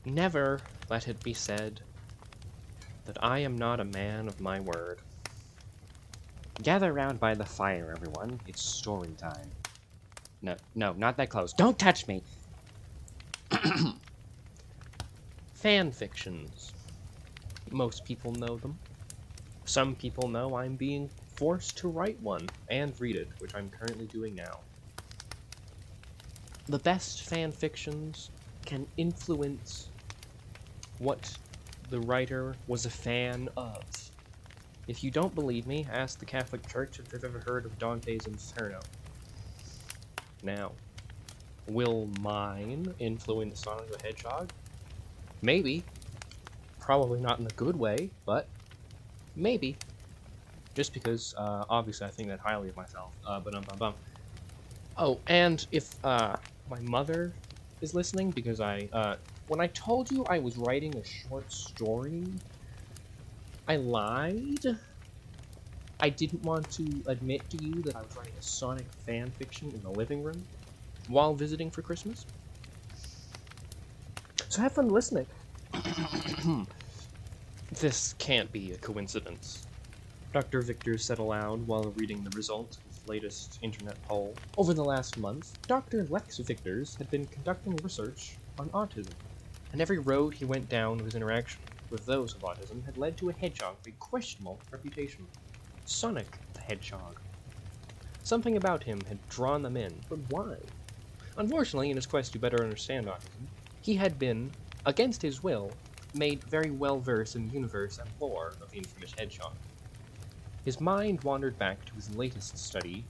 Never let it be said that I am not a man of my word. Gather round by the fire, everyone. It's story time. No, not that close. Don't touch me! Fan fictions. Most people know them. Some people know I'm being forced to write one and read it, which I'm currently doing now. The best fan fictions can influence what the writer was a fan of. If you don't believe me, ask the Catholic Church if they've ever heard of Dante's Inferno. Now, will mine influence Sonic the Hedgehog? Maybe. Probably not in a good way, but maybe. Just because, obviously I think that highly of myself. Oh, and if, my mother is listening, because when I told you I was writing a short story, I lied. I didn't want to admit to you that I was writing a Sonic fan fiction in the living room while visiting for Christmas. So have fun listening. This can't be a coincidence, Dr. Victor said aloud while reading the results of his latest internet poll. Over the last month, Dr. Lex Victors had been conducting research on autism, and every road he went down of his interaction with those of autism had led to a hedgehog with a questionable reputation. Sonic the Hedgehog. Something about him had drawn them in, but why? Unfortunately, in his quest to better understand autism, he had been, against his will, made very well versed in the universe and lore of the infamous hedgehog. His mind wandered back to his latest study,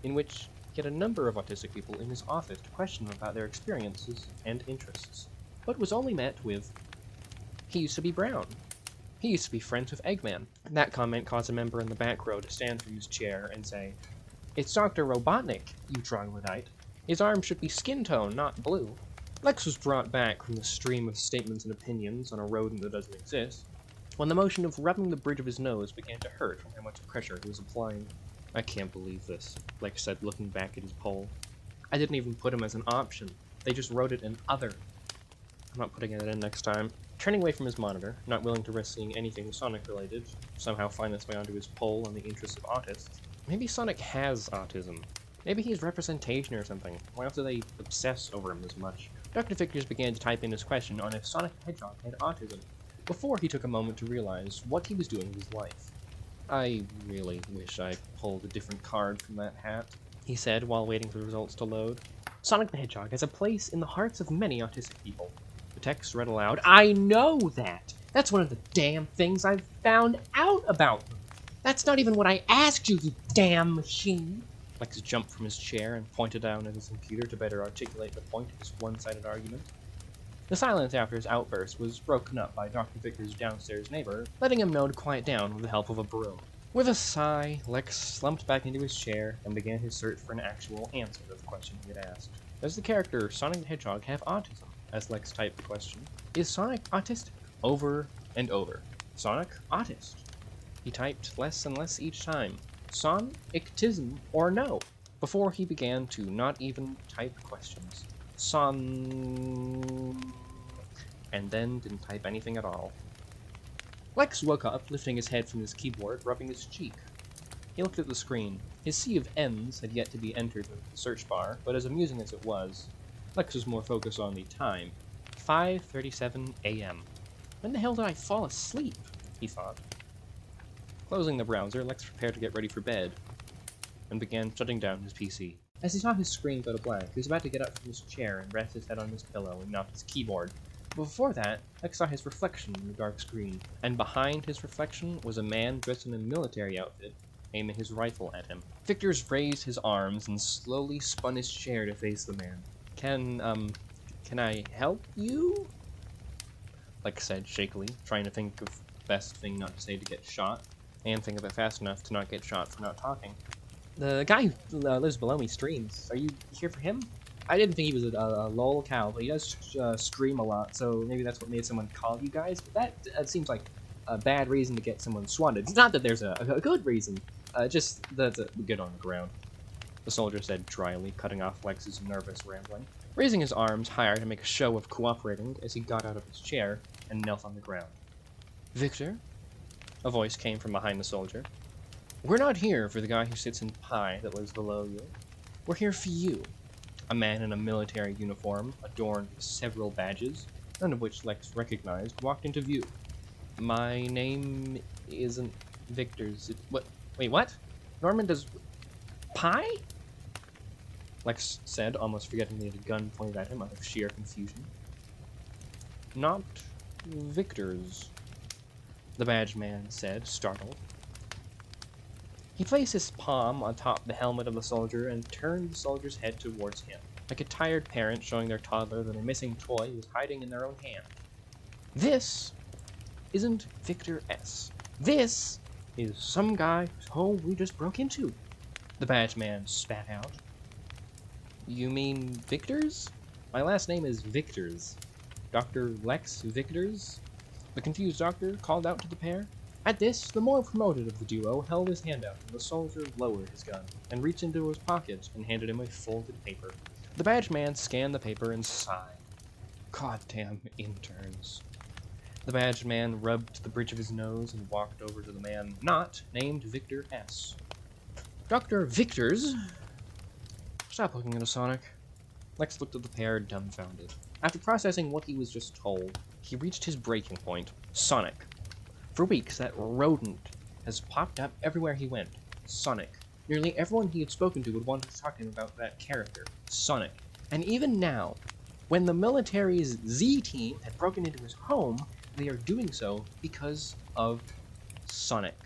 in which he had a number of autistic people in his office to question them about their experiences and interests, but was only met with, "He used to be brown. He used to be friends with Eggman." That comment caused a member in the back row to stand from his chair and say, "It's Dr. Robotnik, you troglodyte. His arms should be skin tone, not blue." Lex was brought back from the stream of statements and opinions on a rodent that doesn't exist, when the motion of rubbing the bridge of his nose began to hurt from how much pressure he was applying. "I can't believe this," Lex said, looking back at his poll. "I didn't even put him as an option. They just wrote it in other. I'm not putting it in next time." Turning away from his monitor, not willing to risk seeing anything Sonic-related, somehow find its way onto his poll on the interests of autists. Maybe Sonic has autism. Maybe he's representation or something. Why else do they obsess over him as much? Dr. Victors began to type in his question on if Sonic the Hedgehog had autism, before he took a moment to realize what he was doing with his life. "I really wish I pulled a different card from that hat," he said while waiting for the results to load. "Sonic the Hedgehog has a place in the hearts of many autistic people." The text read aloud. "I know that! That's one of the damn things I've found out about them! That's not even what I asked you, you damn machine!" Lex jumped from his chair and pointed down at his computer to better articulate the point of his one-sided argument. The silence after his outburst was broken up by Dr. Victor's downstairs neighbor, letting him know to quiet down with the help of a broom. With a sigh, Lex slumped back into his chair and began his search for an actual answer to the question he had asked. Does the character Sonic the Hedgehog have autism? As Lex typed the question. Is Sonic autistic? Over and over. Sonic autist. He typed less and less each time. Sonictism or no? Before he began to not even type questions. And then didn't type anything at all. Lex woke up, lifting his head from his keyboard, rubbing his cheek. He looked at the screen. His sea of N's had yet to be entered into the search bar, but as amusing as it was, Lex was more focused on the time. 5:37 a.m. When the hell did I fall asleep? He thought. Closing the browser, Lex prepared to get ready for bed, and began shutting down his PC. As he saw his screen go to blank, he was about to get up from his chair and rest his head on his pillow and mount his keyboard. But before that, Lex saw his reflection in the dark screen, and behind his reflection was a man dressed in a military outfit, aiming his rifle at him. Victors raised his arms and slowly spun his chair to face the man. Can I help you?" Lex said shakily, trying to think of the best thing not to say to get shot, and think of it fast enough to not get shot for not talking. "The guy who lives below me streams. Are you here for him?" I didn't think he was a lol cow, but he does stream a lot, so maybe that's what made someone call you guys. But that seems like a bad reason to get someone swatted. It's not that there's a good reason, just that's a get on the ground. The soldier said dryly, cutting off Lex's nervous rambling. raising his arms higher to make a show of cooperating as he got out of his chair and knelt on the ground. "Victor?" A voice came from behind the soldier. "We're not here for the guy who sits in pie that lives below you. We're here for you." A man in a military uniform, adorned with several badges, none of which Lex recognized, walked into view. "My name isn't Victor's. Wait, what? Norman does pie?" Lex said, almost forgetting he had a gun pointed at him out of sheer confusion. "Not Victor's," the badge man said, startled. He placed his palm on top the helmet of the soldier and turned the soldier's head towards him, like a tired parent showing their toddler that a missing toy was hiding in their own hand. "This isn't Victor S. This is some guy whose home we just broke into," the badge man spat out. "You mean Victor's? My last name is Victor's. Dr. Lex Victor's?" The confused doctor called out to the pair. At this, the more promoted of the duo held his hand out, and the soldier lowered his gun, and reached into his pocket and handed him a folded paper. The badge man scanned the paper and sighed. "Goddamn interns." The badge man rubbed the bridge of his nose and walked over to the man not named Victor S. "Dr. Victor's?" "Stop looking at us, Sonic." Lex looked at the pair, dumbfounded. After processing what he was just told, he reached his breaking point. Sonic. For weeks, that rodent has popped up everywhere he went. Sonic. Nearly everyone he had spoken to would want to talk to him about that character. Sonic. And even now, when the military's Z team had broken into his home, they are doing so because of Sonic.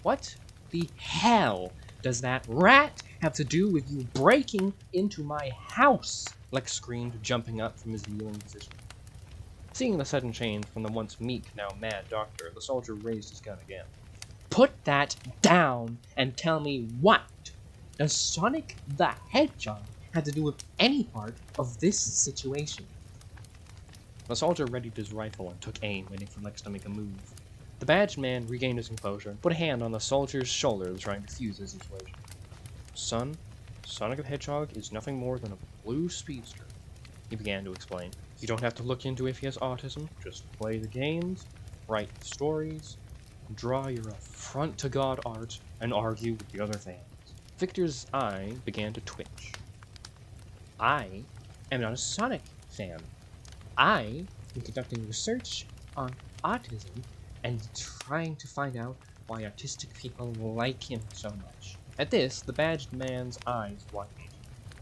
What the hell does that rat have to do with you breaking into my house? Lex screamed, jumping up from his kneeling position. Seeing the sudden change from the once meek, now mad doctor, the soldier raised his gun again. "Put that down and tell me what does Sonic the Hedgehog have to do with any part of this situation?" The soldier readied his rifle and took aim, waiting for Lex to make a move. The badged man regained his composure and put a hand on the soldier's shoulder to try and defuse the situation. "Son, Sonic the Hedgehog is nothing more than a blue speedster," he began to explain. "You don't have to look into if he has autism, just play the games, write the stories, draw your affront-to-God art, and argue with the other fans." Victor's eye began to twitch. "I am not a Sonic fan. I am conducting research on autism and trying to find out why autistic people like him so much." At this, the badged man's eyes widened.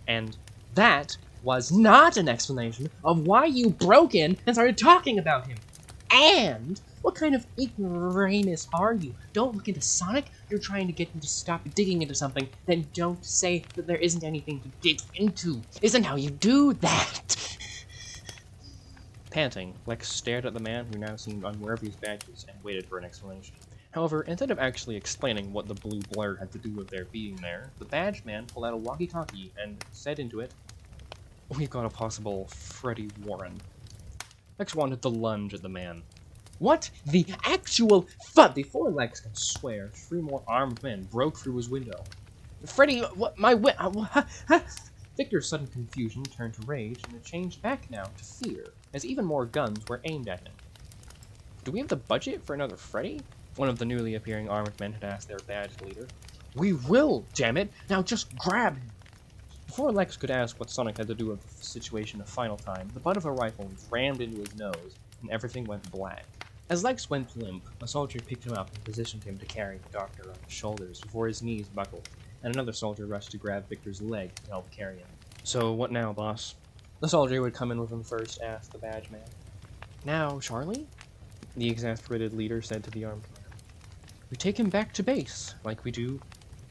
"And that was not an explanation of why you broke in and started talking about him. And what kind of ignoramus are you? Don't look into Sonic. You're trying to get him to stop digging into something. Then don't say that there isn't anything to dig into. Isn't how you do that." Panting, Lex stared at the man who now seemed unaware of his badges and waited for an explanation. However, instead of actually explaining what the blue blur had to do with their being there, the badged man pulled out a walkie-talkie and said into it, "We've got a possible Freddy Warren." Lex wanted to lunge at the man. What the actual fuck? Before Lex could swear, 3 more armed men broke through his window. "Freddy, what, my Victor's sudden confusion turned to rage, and it changed back now to fear, as even more guns were aimed at him. "Do we have the budget for another Freddy?" one of the newly appearing armed men had asked their badged leader. "We will, damn it! Now just grab him!" Before Lex could ask what Sonic had to do with the situation a final time, the butt of a rifle was rammed into his nose, and everything went black. As Lex went limp, a soldier picked him up and positioned him to carry the doctor on his shoulders before his knees buckled, and another soldier rushed to grab Victor's leg to help carry him. "So what now, boss?" The soldier who had come in with him first asked the badge man. "Now, Charlie?" the exasperated leader said to the armed man. "We take him back to base, like we do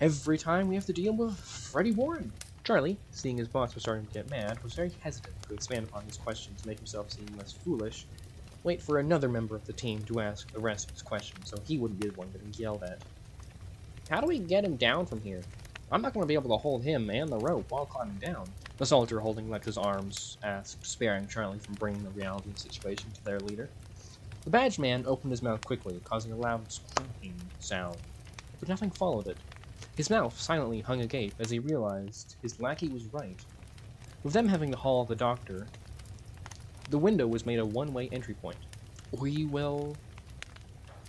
every time we have to deal with Freddy Warren." Charlie, seeing his boss was starting to get mad, was very hesitant to expand upon his question to make himself seem less foolish, wait for another member of the team to ask the rest of his questions so he wouldn't be the one getting yelled at. "How do we get him down from here? I'm not going to be able to hold him and the rope while climbing down," the soldier holding Lex's arms asked, sparing Charlie from bringing the reality of the situation to their leader. The badge man opened his mouth quickly, causing a loud squeaking sound, but nothing followed it. His mouth silently hung agape as he realized his lackey was right. With them having to haul the doctor, the window was made a one-way entry point. "We will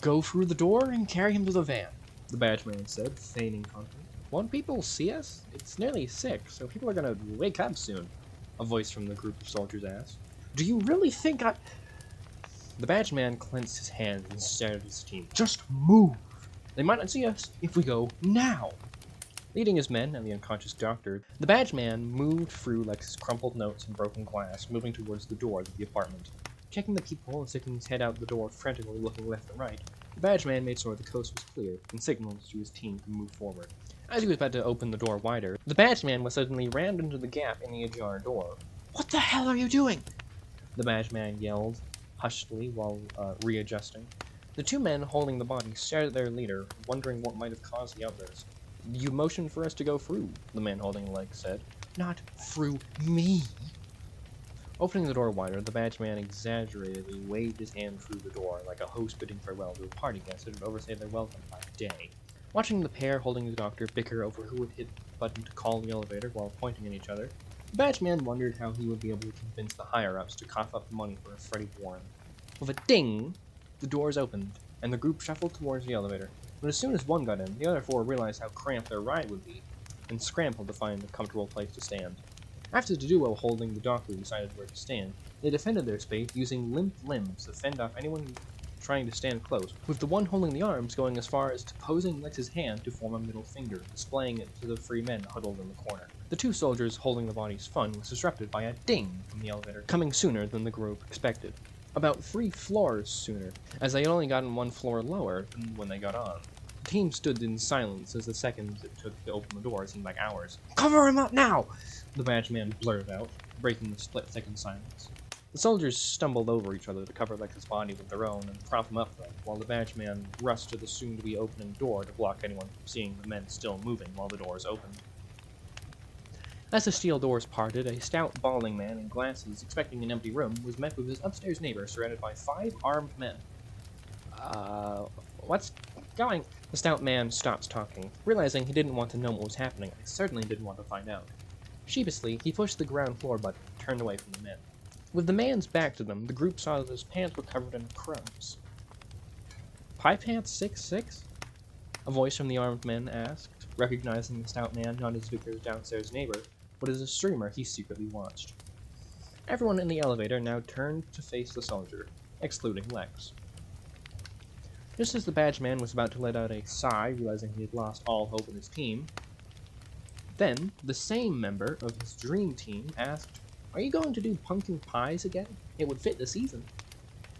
go through the door and carry him to the van," the badge man said, feigning confidence. "Won't people see us? It's nearly 6, so people are gonna wake up soon," a voice from the group of soldiers asked. "Do you really think I—" The badge man clenched his hands and stared at his team. "Just move! They might not see us if we go now!" Leading his men and the unconscious doctor, the badge man moved through Lex's crumpled notes and broken glass, moving towards the door of the apartment. Checking the peephole and sticking his head out the door, frantically looking left and right, the badge man made sure the coast was clear and signaled to his team to move forward. As he was about to open the door wider, the badge man was suddenly rammed into the gap in the ajar door. "What the hell are you doing?" the badge man yelled, hushedly, while readjusting. The 2 men holding the body stared at their leader, wondering what might have caused the outburst. "You motioned for us to go through," the man holding Lex said. "Not through me." Opening the door wider, the badge man exaggeratedly waved his hand through the door, like a host bidding farewell to a party guest that would overstay their welcome by a day. Watching the pair holding the doctor bicker over who would hit the button to call the elevator while pointing at each other, the badge man wondered how he would be able to convince the higher-ups to cough up money for a Freddy Warren. With a ding, the doors opened, and the group shuffled towards the elevator. But as soon as one got in, the other 4 realized how cramped their ride would be, and scrambled to find a comfortable place to stand. After the duo holding the doctor decided where to stand, they defended their space using limp limbs to fend off anyone trying to stand close, with the one holding the arms going as far as to posing Lex's hand to form a middle finger, displaying it to the 3 men huddled in the corner. The 2 soldiers holding the body's fun was disrupted by a ding from the elevator, coming sooner than the group expected. About 3 floors sooner, as they had only gotten 1 floor lower than when they got on. The team stood in silence as the seconds it took to open the door seemed like hours. "Cover him up now!" the badge man blurted out, breaking the split-second silence. The soldiers stumbled over each other to cover Lex's body with their own and prop him up them, while the badge man rushed to the soon-to-be opening door to block anyone from seeing the men still moving while the doors opened. As the steel doors parted, a stout, balding man in glasses, expecting an empty room, was met with his upstairs neighbor surrounded by 5 armed men. What's going? The stout man stopped talking, realizing he didn't want to know what was happening. He certainly didn't want to find out. Sheepishly, he pushed the ground floor button and turned away from the men. With the man's back to them, the group saw that his pants were covered in crumbs. "Pie Pants 6'6"? A voice from the armed men asked, recognizing the stout man not as Victor's downstairs neighbor, but as a streamer he secretly watched. Everyone in the elevator now turned to face the soldier, excluding Lex. Just as the badge man was about to let out a sigh, realizing he had lost all hope in his team, then the same member of his dream team asked, "Are you going to do pumpkin pies again? It would fit the season."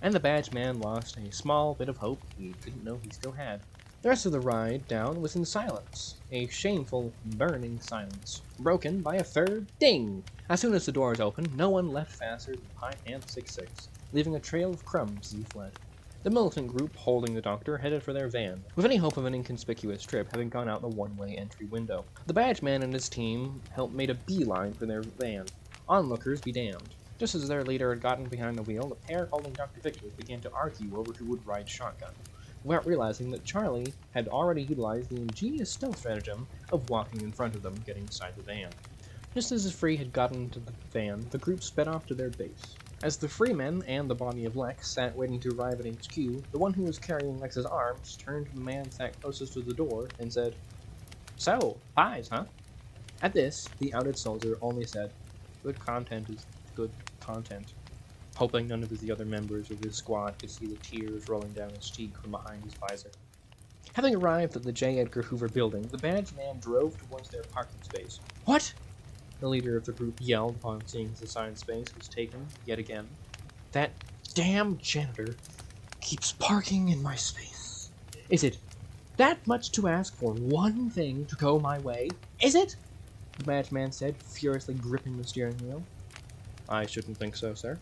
And the badge man lost a small bit of hope he didn't know he still had. The rest of the ride down was in silence, a shameful, burning silence, broken by a third ding. As soon as the doors opened, no one left faster than Pie Pants 6'6", leaving a trail of crumbs as he fled. The militant group holding the doctor headed for their van, with any hope of an inconspicuous trip having gone out the one-way entry window. The badge man and his team made a beeline for their van. Onlookers be damned. Just as their leader had gotten behind the wheel, the pair holding Dr. Victor began to argue over who would ride shotgun, without realizing that Charlie had already utilized the ingenious stealth stratagem of walking in front of them, getting inside the van. Just as the Free had gotten into the van, the group sped off to their base. As the Freemen and the body of Lex sat waiting to arrive at HQ, the one who was carrying Lex's arms turned to the man sat closest to the door and said, "So, pies, huh?" At this, the outed soldier only said, "Good content is good content," hoping none of the other members of his squad could see the tears rolling down his cheek from behind his visor. Having arrived at the J. Edgar Hoover building, the badge man drove towards their parking space. "What?" the leader of the group yelled upon seeing his assigned space was taken yet again. "That damn janitor keeps parking in my space. Is it that much to ask for one thing to go my way? Is it?" the badge man said, furiously gripping the steering wheel. "I shouldn't think so, sir,"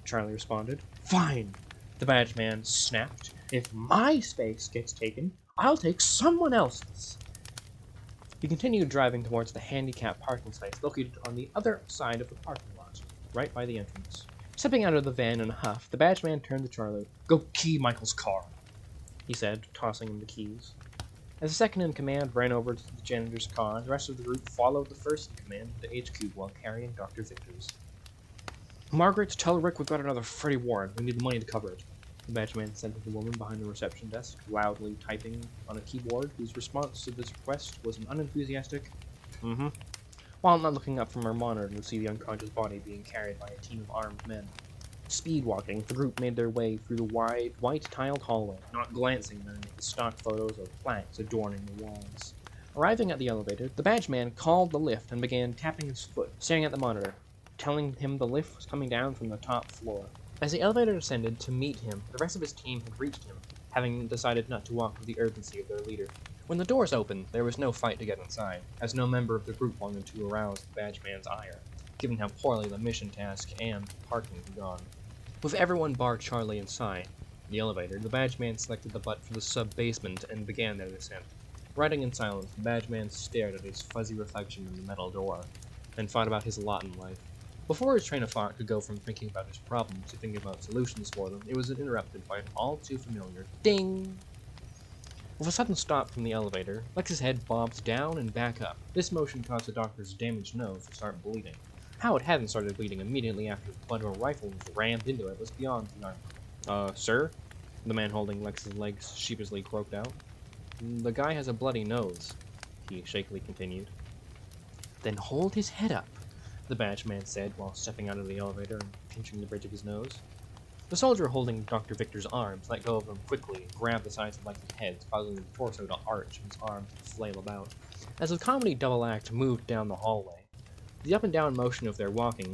Charlie responded. "Fine," the badge man snapped. "If my space gets taken, I'll take someone else's." He continued driving towards the handicapped parking space located on the other side of the parking lot, right by the entrance. Stepping out of the van in a huff, the badge man turned to Charlie. "Go key Michael's car," he said, tossing him the keys. As the second in command ran over to the janitor's car, the rest of the group followed the first in command to the HQ while carrying Dr. Victor's. Margaret, tell Rick we've got another Freddy Warren. We need the money to cover it. The badge man said to the woman behind the reception desk, loudly typing on a keyboard whose response to this request was an unenthusiastic, while not looking up from her monitor to see the unconscious body being carried by a team of armed men. Speed walking, the group made their way through the wide, white-tiled hallway, not glancing at the stock photos of plaques adorning the walls. Arriving at the elevator, the badge man called the lift and began tapping his foot, staring at the monitor, telling him the lift was coming down from the top floor. As the elevator descended to meet him, the rest of his team had reached him, having decided not to walk with the urgency of their leader. When the doors opened, there was no fight to get inside, as no member of the group wanted to arouse the badge man's ire, given how poorly the mission task and parking had gone. With everyone bar Charlie inside the elevator, the badge man selected the butt for the sub-basement and began their descent. Riding in silence, the badge man stared at his fuzzy reflection in the metal door, then thought about his lot in life. Before his train of thought could go from thinking about his problems to thinking about solutions for them, it was interrupted by an all-too-familiar ding! With a sudden stop from the elevator, Lex's head bobbed down and back up. This motion caused the doctor's damaged nose to start bleeding. How it hadn't started bleeding immediately after the butt of a rifle was rammed into it was beyond the sir? The man holding Lex's legs sheepishly croaked out. The guy has a bloody nose, he shakily continued. Then hold his head up, the badge man said while stepping out of the elevator and pinching the bridge of his nose. The soldier holding Dr. Victor's arms let go of them quickly and grabbed the sides of Lex's head, causing the torso to arch and his arms to flail about. As the comedy double act moved down the hallway, the up and down motion of their walking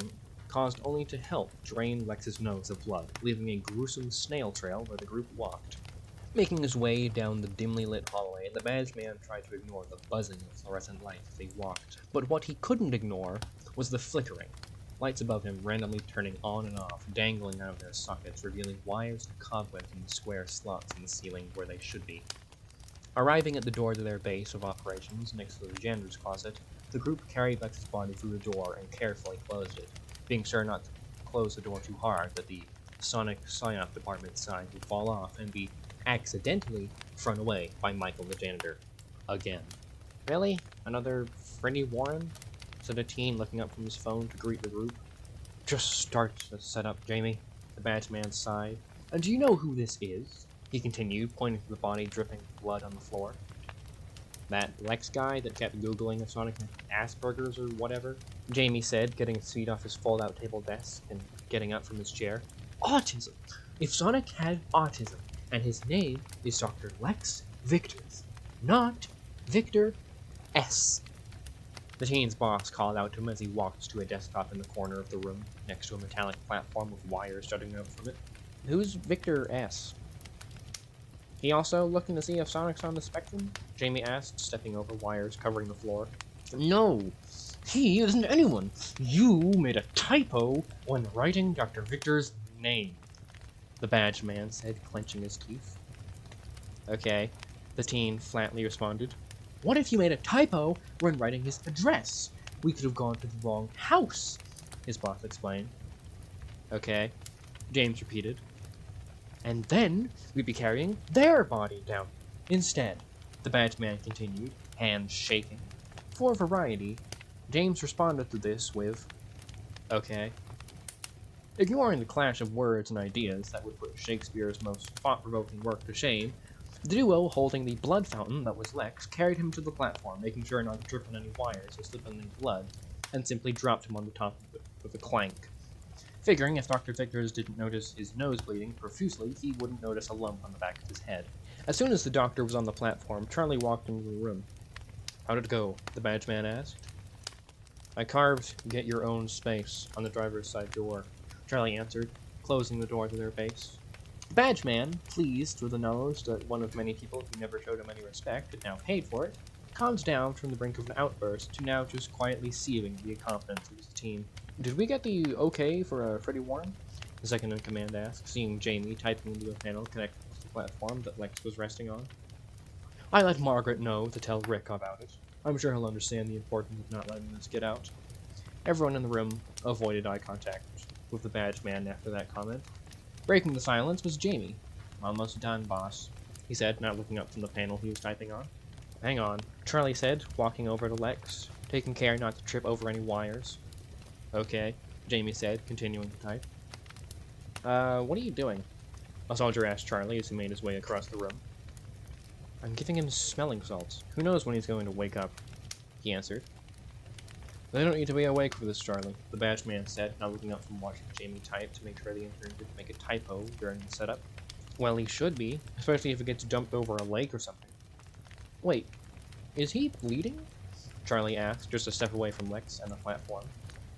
caused only to help drain Lex's nose of blood, leaving a gruesome snail trail where the group walked. Making his way down the dimly lit hallway, the badge man tried to ignore the buzzing of fluorescent light as they walked. But what he couldn't ignore was the flickering. Lights above him randomly turning on and off, dangling out of their sockets, revealing wires and cobwebs in the square slots in the ceiling where they should be. Arriving at the door to their base of operations, next to the janitor's closet, the group carried Lex's body through the door and carefully closed it, being sure not to close the door too hard that the Sonic Psyop department sign would fall off and be accidentally thrown away by Michael the janitor. Again. Really? Another Freddy Warren? Said a teen looking up from his phone to greet the group. Just start to set up, Jamie, the badge man sighed. And do you know who this is? He continued, pointing to the body dripping blood on the floor. That Lex guy that kept Googling if Sonic had Asperger's or whatever? Jamie said, getting his feet off his fold-out table desk and getting up from his chair. Autism! If Sonic had autism, and his name is Dr. Lex Victor's, not Victor S. The teen's boss called out to him as he walked to a desktop in the corner of the room, next to a metallic platform with wires jutting out from it. Who's Victor S? He also looking to see if Sonic's on the spectrum? Jamie asked, stepping over wires covering the floor. No, he isn't anyone. You made a typo when writing Dr. Victor's name, the badge man said, clenching his teeth. Okay, the teen flatly responded. What if you made a typo when writing his address? We could have gone to the wrong house, his boss explained. Okay, James repeated. And then we'd be carrying their body down instead, the badge man continued, hands shaking. For variety, James responded to this with, okay. Ignoring the clash of words and ideas that would put Shakespeare's most thought-provoking work to shame, the duo holding the blood fountain that was Lex carried him to the platform, making sure not to trip on any wires or slip on any blood, and simply dropped him on the top of it with a clank. Figuring if Dr. Victor's didn't notice his nose bleeding profusely, he wouldn't notice a lump on the back of his head. As soon as the doctor was on the platform, Charlie walked into the room. How did it go? The badge man asked. I carved "Get Your Own Space" on the driver's side door, Charlie answered, closing the door to their base. The badge man, pleased with the knowledge that one of many people who never showed him any respect had now paid for it, calmed down from the brink of an outburst to now just quietly seething the incompetence of his team. Did we get the okay for Freddy Warren? The second-in-command asked, seeing Jamie typing into a panel connected to the platform that Lex was resting on. I let Margaret know to tell Rick about it. I'm sure he'll understand the importance of not letting this get out. Everyone in the room avoided eye contact with the badge man after that comment. Breaking the silence was Jamie. Almost done, boss, he said, not looking up from the panel he was typing on. Hang on, Charlie said, walking over to Lex, taking care not to trip over any wires. Okay, Jamie said, continuing to type. What are you doing? A soldier asked Charlie as he made his way across the room. I'm giving him smelling salts. Who knows when he's going to wake up? He answered. They don't need to be awake for this, Charlie, the badge man said, now looking up from watching Jamie type to make sure the intern didn't make a typo during the setup. Well, he should be, especially if it gets dumped over a lake or something. Wait, is he bleeding? Charlie asked, just a step away from Lex and the platform.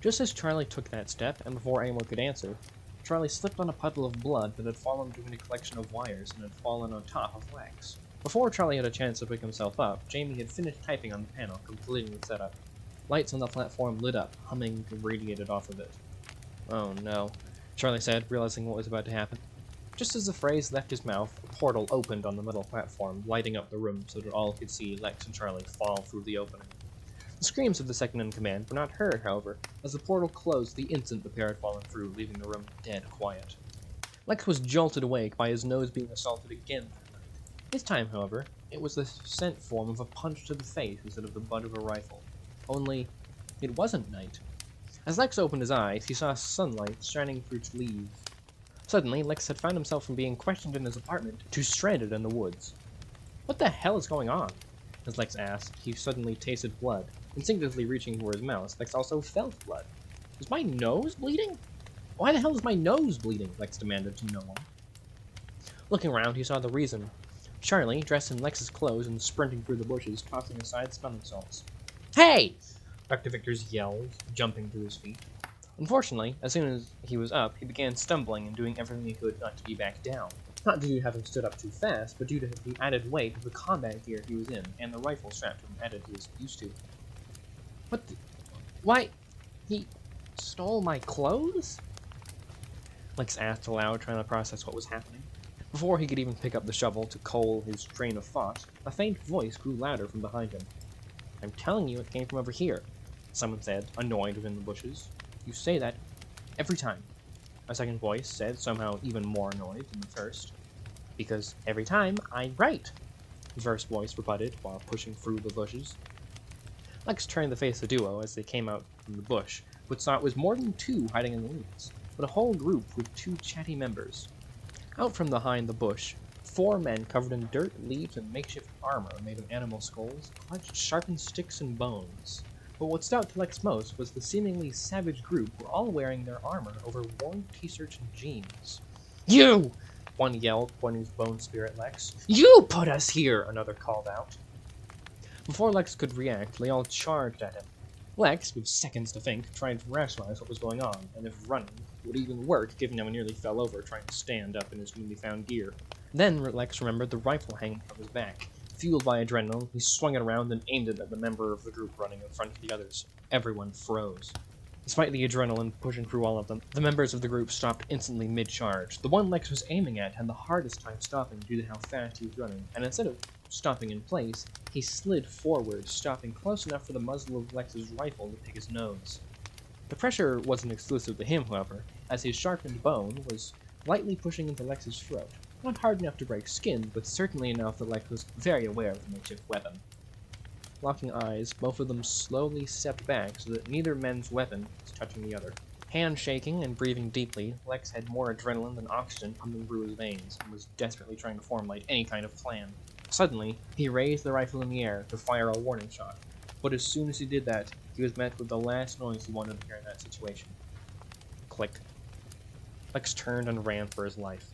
Just as Charlie took that step, and before anyone could answer, Charlie slipped on a puddle of blood that had fallen between a collection of wires and had fallen on top of Lex. Before Charlie had a chance to pick himself up, Jamie had finished typing on the panel, completing the setup. Lights on the platform lit up, humming radiated off of it. Oh no, Charlie said, realizing what was about to happen. Just as the phrase left his mouth, a portal opened on the middle platform, lighting up the room so that all could see Lex and Charlie fall through the opening. The screams of the second-in-command were not heard, however, as the portal closed the instant the pair had fallen through, leaving the room dead quiet. Lex was jolted awake by his nose being assaulted again that night. This time, however, it was the sent form of a punch to the face instead of the butt of a rifle. Only, it wasn't night. As Lex opened his eyes, he saw sunlight shining through leaves. Suddenly, Lex had found himself from being questioned in his apartment to stranded in the woods. What the hell is going on? As Lex asked, he suddenly tasted blood. Instinctively reaching for his mouse, Lex also felt blood. Is my nose bleeding? Why the hell is my nose bleeding? Lex demanded to no one. Looking around, he saw the reason. Charlie, dressed in Lex's clothes and sprinting through the bushes, tossing aside smelling salts. Hey! Dr. Victors yelled, jumping to his feet. Unfortunately, as soon as he was up, he began stumbling and doing everything he could not to be back down. Not due to having stood up too fast, but due to the added weight of the combat gear he was in, and the rifle strapped to him added to his used to. What the... Why? He stole my clothes? Lex asked aloud, trying to process what was happening. Before he could even pick up the shovel to coal his train of thought, a faint voice grew louder from behind him. I'm telling you it came from over here, someone said, annoyed within the bushes. You say that every time. A second voice said, somehow even more annoyed than the first. Because every time I'm right, the first voice rebutted while pushing through the bushes. Lex turned to face the duo as they came out from the bush, but saw it was more than two hiding in the leaves, but a whole group with two chatty members. Out from behind the bush, 4 men covered in dirt, leaves, and makeshift armor made of animal skulls clutched sharpened sticks and bones. But what stood out to Lex most was the seemingly savage group were all wearing their armor over worn t-shirts and jeans. You! One yelled, pointing his bone spear at Lex. You put us here! Another called out. Before Lex could react, they all charged at him. Lex, with seconds to think, tried to rationalize what was going on, and if running would even work, given how he nearly fell over trying to stand up in his newly found gear. Then Lex remembered the rifle hanging from his back. Fueled by adrenaline, he swung it around and aimed it at the member of the group running in front of the others. Everyone froze. Despite the adrenaline pushing through all of them, the members of the group stopped instantly mid-charge. The one Lex was aiming at had the hardest time stopping due to how fast he was running, and instead of stopping in place, he slid forward, stopping close enough for the muzzle of Lex's rifle to pick his nose. The pressure wasn't exclusive to him, however, as his sharpened bone was lightly pushing into Lex's throat. Not hard enough to break skin, but certainly enough that Lex was very aware of the makeshift weapon. Locking eyes, both of them slowly stepped back so that neither man's weapon was touching the other. Hand shaking and breathing deeply, Lex had more adrenaline than oxygen pumping through his veins and was desperately trying to formulate any kind of plan. Suddenly, he raised the rifle in the air to fire a warning shot, but as soon as he did that, he was met with the last noise he wanted to hear in that situation. Click. Lex turned and ran for his life.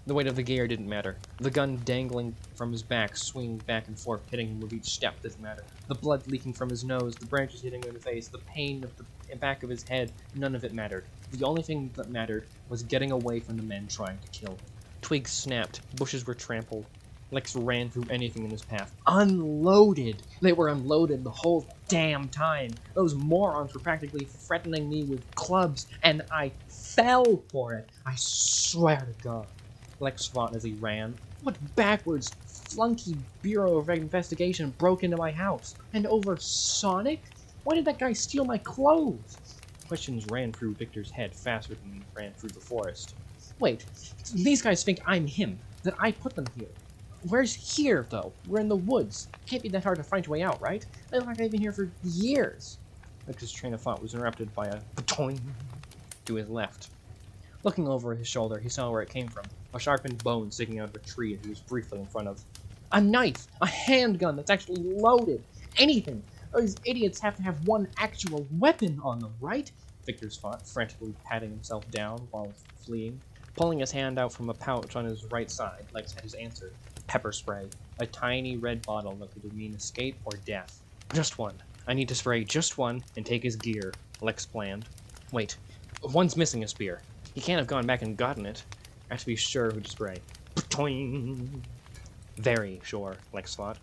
The weight of the gear didn't matter. The gun dangling from his back, swinging back and forth, hitting him with each step didn't matter. The blood leaking from his nose, the branches hitting him in the face, the pain of the back of his head, none of it mattered. The only thing that mattered was getting away from the men trying to kill him. Twigs snapped, bushes were trampled. Lex ran through anything in his path. Unloaded! They were unloaded the whole damn time. Those morons were practically threatening me with clubs, and I fell for it. I swear to God. Lex fought as he ran. What backwards, flunky Bureau of Investigation broke into my house? And over Sonic? Why did that guy steal my clothes? Questions ran through Victor's head faster than he ran through the forest. Wait, these guys think I'm him, that I put them here. Where's here, though? We're in the woods. Can't be that hard to find your way out, right? I'm not even here for years. Lex's train of thought was interrupted by a toing to his left. Looking over his shoulder, he saw where it came from. A sharpened bone sticking out of a tree that he was briefly in front of. A knife! A handgun that's actually loaded! Anything! These idiots have to have one actual weapon on them, right? Victor's thought, frantically patting himself down while fleeing. Pulling his hand out from a pouch on his right side, Lex had his answer. Pepper spray. A tiny red bottle that could mean escape or death. Just one. I need to spray just one and take his gear, Lex planned. Wait, one's missing a spear. He can't have gone back and gotten it. I have to be sure who to spray. Toing! Very sure, Lex thought.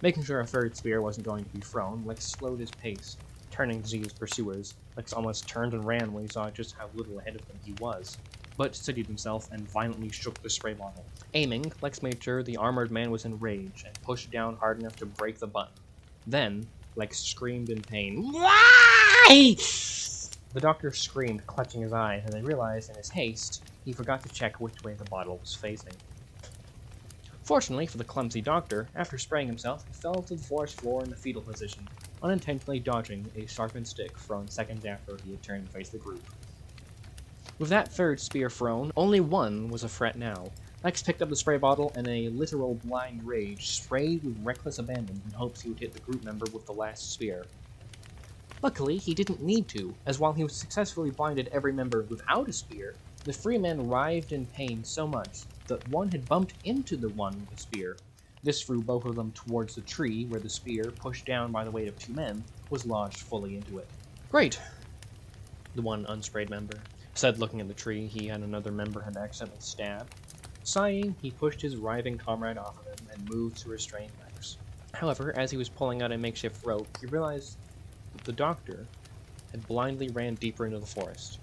Making sure a third spear wasn't going to be thrown, Lex slowed his pace. Turning to see his pursuers, Lex almost turned and ran when he saw just how little ahead of them he was, but steadied himself and violently shook the spray bottle. Aiming, Lex made sure the armored man was enraged and pushed down hard enough to break the button. Then, Lex screamed in pain. Why? The doctor screamed, clutching his eyes, and then realized in his haste he forgot to check which way the bottle was facing. Fortunately for the clumsy doctor, after spraying himself, he fell to the forest floor in the fetal position, unintentionally dodging a sharpened stick thrown seconds after he had turned to face the group. With that third spear thrown, only one was a threat now. Lex picked up the spray bottle and in a literal blind rage sprayed with reckless abandon in hopes he would hit the group member with the last spear. Luckily, he didn't need to, as while he successfully blinded every member without a spear, the three men writhed in pain so much that one had bumped into the one with the spear. This threw both of them towards the tree, where the spear, pushed down by the weight of two men, was lodged fully into it. Great, the one unsprayed member said, looking at the tree he and another member had accidentally stabbed. Sighing, he pushed his writhing comrade off of him and moved to restrain Lex. However, as he was pulling out a makeshift rope, he realized that the doctor had blindly ran deeper into the forest.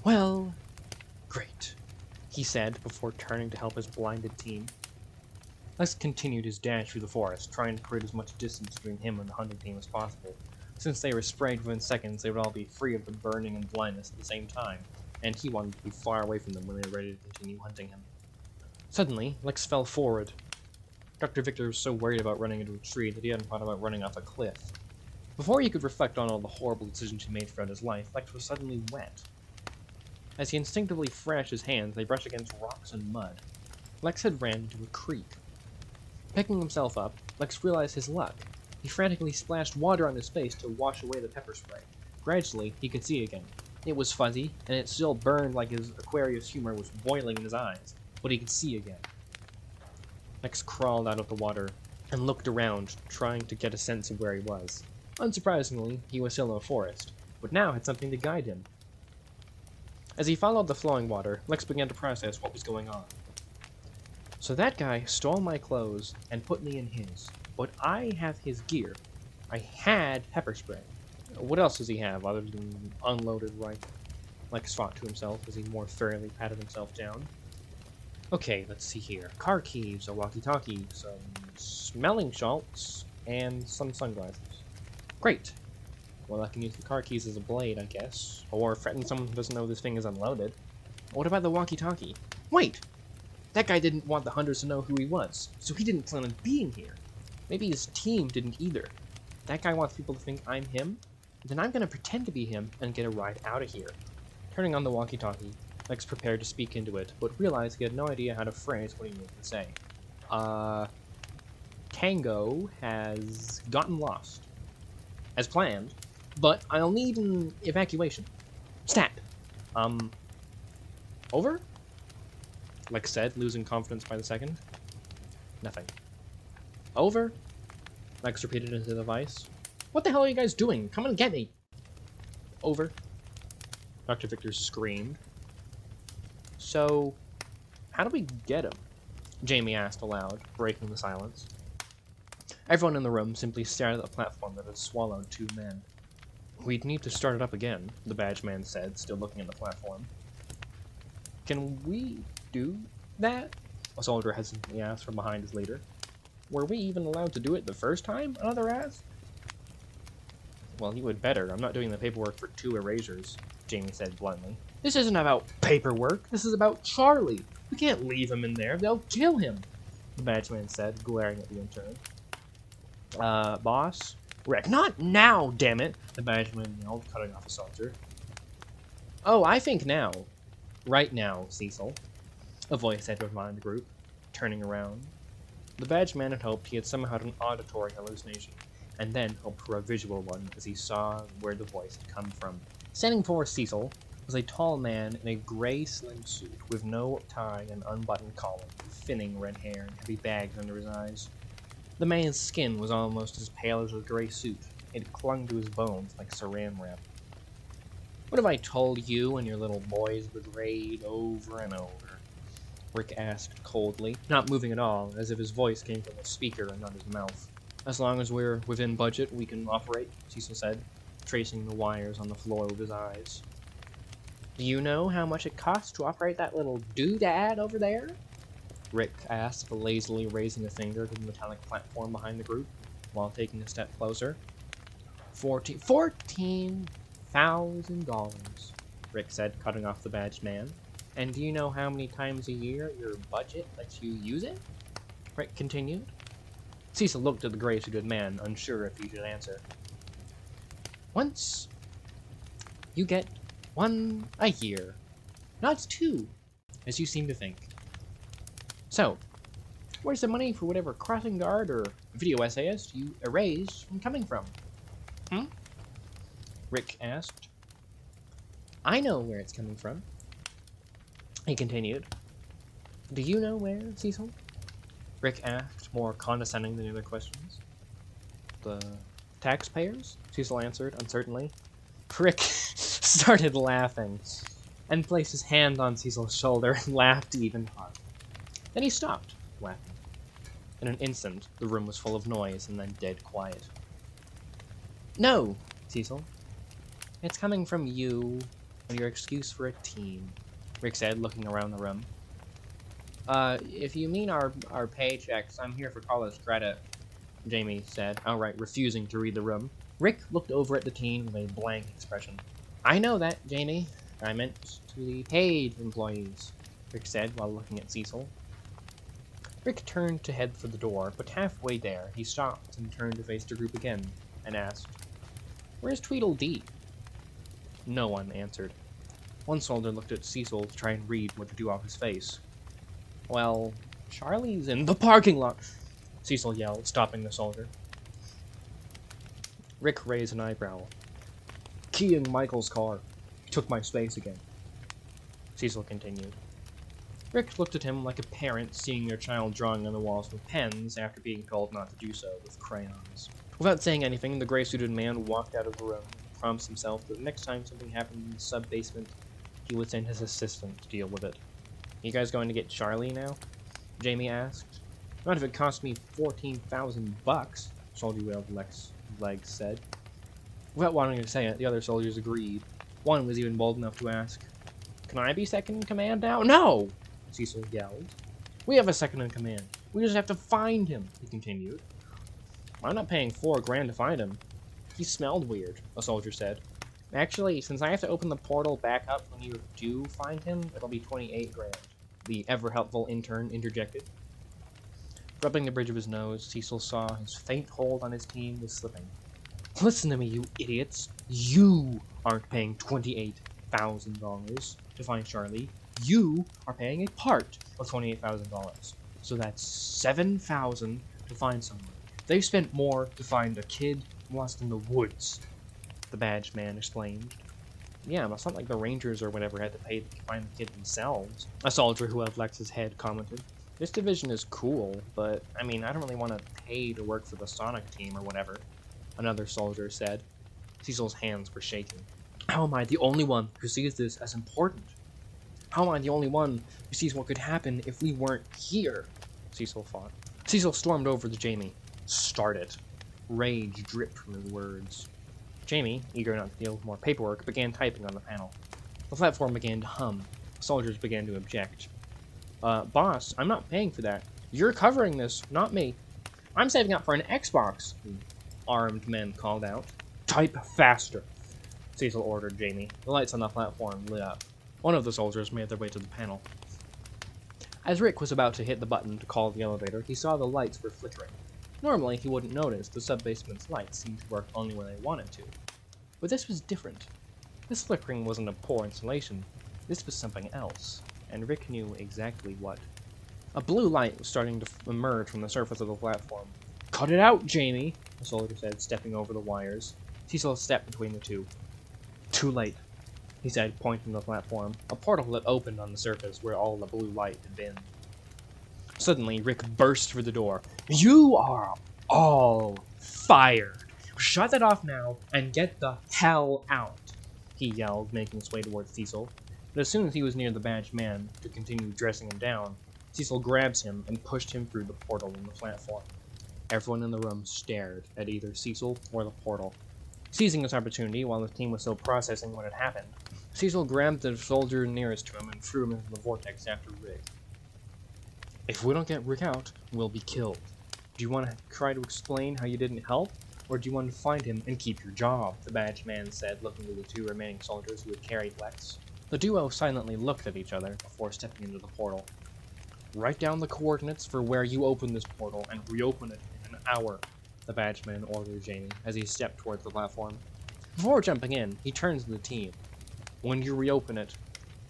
Well, great, he said before turning to help his blinded team. Lex continued his dash through the forest, trying to create as much distance between him and the hunting team as possible. Since they were sprayed within seconds, they would all be free of the burning and blindness at the same time, and he wanted to be far away from them when they were ready to continue hunting him. Suddenly, Lex fell forward. Dr. Victor was so worried about running into a tree that he hadn't thought about running off a cliff. Before he could reflect on all the horrible decisions he made throughout his life, Lex was suddenly wet. As he instinctively thrashed his hands, they brushed against rocks and mud. Lex had ran into a creek. Picking himself up, Lex realized his luck. He frantically splashed water on his face to wash away the pepper spray. Gradually, he could see again. It was fuzzy, and it still burned like his Aquarius humor was boiling in his eyes, but he could see again. Lex crawled out of the water and looked around, trying to get a sense of where he was. Unsurprisingly, he was still in a forest, but now had something to guide him. As he followed the flowing water, Lex began to process what was going on. So that guy stole my clothes and put me in his, but I have his gear. I had pepper spray. What else does he have other than unloaded rifle? Lex thought to himself as he more thoroughly patted himself down. Okay, let's see here. Car keys, a walkie-talkie, some smelling salts, and some sunglasses. Great. Well, I can use the car keys as a blade, I guess. Or threaten someone who doesn't know this thing is unloaded. What about the walkie-talkie? Wait! That guy didn't want the hunters to know who he was, so he didn't plan on being here. Maybe his team didn't either. That guy wants people to think I'm him? Then I'm gonna pretend to be him and get a ride out of here. Turning on the walkie-talkie, Lex prepared to speak into it, but realized he had no idea how to phrase what he needed to say. Tango has gotten lost. As planned, but I'll need an evacuation. Stat! Over? Lex said, losing confidence by the second. Nothing. Over? Lex repeated into the device. What the hell are you guys doing? Come and get me! Over. Dr. Victor screamed. So, how do we get him? Jamie asked aloud, breaking the silence. Everyone in the room simply stared at the platform that had swallowed two men. We'd need to start it up again, the badge man said, still looking at the platform. Can we do that? A soldier hesitantly asked from behind his leader. Were we even allowed to do it the first time? Another asked. Well, you would better. I'm not doing the paperwork for 2 erasures, Jamie said bluntly. This isn't about paperwork. This is about Charlie. We can't leave him in there. They'll kill him. the badgeman said, glaring at the intern. Boss? Rick, not now, damn it! The badgeman yelled, cutting off a soldier. Oh, I think now. Right now, Cecil, a voice said to remind the group, turning around. The badgeman had hoped he had somehow had an auditory hallucination, and then hoped for a visual one as he saw where the voice had come from. Standing before Cecil was a tall man in a gray slim suit with no tie and unbuttoned collar, with thinning red hair and heavy bags under his eyes. The man's skin was almost as pale as his gray suit. It clung to his bones like saran wrap. What have I told you and your little boys brigade over and over? Rick asked coldly, not moving at all, as if his voice came from a speaker and not his mouth. As long as we're within budget, we can operate, Cecil said, tracing the wires on the floor with his eyes. Do you know how much it costs to operate that little doodad over there? Rick asked, lazily raising a finger to the metallic platform behind the group, while taking a step closer. $14,000, Rick said, cutting off the badged man. And do you know how many times a year your budget lets you use it? Rick continued. Cecil looked at the gray-suited man, unsure if he should answer. Once you get one a year. No, it's two, as you seem to think. So, where's the money for whatever crossing guard or video essayist you erased coming from? Rick asked. I know where it's coming from. He continued. Do you know where, Cecil? Rick asked, more condescending than the other questions. The taxpayers? Cecil answered, uncertainly. Rick started laughing, and placed his hand on Cecil's shoulder and laughed even harder. Then he stopped laughing. In an instant, the room was full of noise and then dead quiet. No, Cecil. It's coming from you and your excuse for a team, Rick said, looking around the room. If you mean our paychecks, I'm here for college credit, Jamie said, outright refusing to read the room. Rick looked over at the teen with a blank expression. I know that, Jamie. I meant to the paid employees, Rick said while looking at Cecil. Rick turned to head for the door, but halfway there, he stopped and turned to face the group again, and asked, Where's Tweedledee? No one answered. One soldier looked at Cecil to try and read what to do off his face. Well, Charlie's in the parking lot, Cecil yelled, stopping the soldier. Rick raised an eyebrow. Keying Michael's car. He took my space again. Cecil continued. Rick looked at him like a parent seeing their child drawing on the walls with pens after being told not to do so with crayons. Without saying anything, the gray-suited man walked out of the room and promised himself that the next time something happened in the sub-basement, he would send his assistant to deal with it. You guys going to get Charlie now? Jamie asked. Not if it cost me $14,000, Soldier Whaled Legs said. Without wanting to say it, the other soldiers agreed. One was even bold enough to ask, Can I be second in command now? No! Cecil yelled. We have a second in command. We just have to find him, he continued. I'm not paying $4,000 to find him. He smelled weird, a soldier said. Actually, since I have to open the portal back up when you do find him, it'll be $28,000, the ever-helpful intern interjected. Rubbing the bridge of his nose, Cecil saw his faint hold on his team was slipping. Listen to me, you idiots. You aren't paying $28,000 to find Charlie. You are paying a part of $28,000. So that's $7,000 to find someone. They've spent more to find a kid lost in the woods, the badged man explained. Yeah, but it's not like the Rangers or whatever had to pay to find the kid themselves, a soldier who held Lex's head commented. This division is cool, but, I mean, I don't really want to pay to work for the Sonic team or whatever, another soldier said. Cecil's hands were shaking. How am I the only one who sees this as important? How am I the only one who sees what could happen if we weren't here? Cecil thought. Cecil stormed over to Jamie. Start it. Rage dripped from his words. Jamie, eager not to deal with more paperwork, began typing on the panel. The platform began to hum. Soldiers began to object. Boss, I'm not paying for that. You're covering this, not me. I'm saving up for an Xbox, the armed men called out. Type faster, Cecil ordered Jamie. The lights on the platform lit up. One of the soldiers made their way to the panel. As Rick was about to hit the button to call the elevator, he saw the lights were flickering. Normally, he wouldn't notice the sub-basement's lights seemed to work only when they wanted to. But this was different. This flickering wasn't a poor installation. This was something else, and Rick knew exactly what. A blue light was starting to emerge from the surface of the platform. "Cut it out, Jamie," the soldier said, stepping over the wires. Cecil stepped between the two. "Too late," he said, pointing to the platform. A portal had opened on the surface where all the blue light had been. Suddenly, Rick burst through the door. "You are all fired! Shut that off now and get the hell out!" he yelled, making his way towards Cecil. But as soon as he was near the badged man to continue dressing him down, Cecil grabs him and pushed him through the portal in the platform. Everyone in the room stared at either Cecil or the portal. Seizing this opportunity while the team was still processing what had happened, Cecil grabbed the soldier nearest to him and threw him into the vortex after Rick. "If we don't get Rick out, we'll be killed. Do you want to try to explain how you didn't help, or do you want to find him and keep your job?" the badged man said, looking to the two remaining soldiers who had carried Lex. The duo silently looked at each other before stepping into the portal. "Write down the coordinates for where you open this portal and reopen it in an hour," the badged man ordered Jamie as he stepped towards the platform. Before jumping in, he turns to the team. "When you reopen it,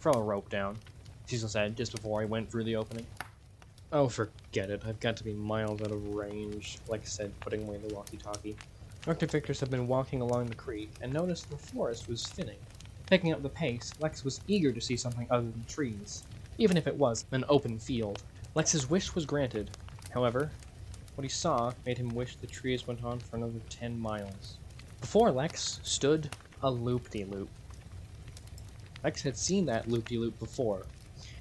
throw a rope down," Cecil said just before he went through the opening. "Oh, forget it. I've got to be miles out of range," Lex said, putting away the walkie-talkie. Dr. Victors had been walking along the creek and noticed the forest was thinning. Picking up the pace, Lex was eager to see something other than trees, even if it was an open field. Lex's wish was granted. However, what he saw made him wish the trees went on for another 10 miles. Before Lex stood a loop-de-loop. Lex had seen that loop-de-loop before.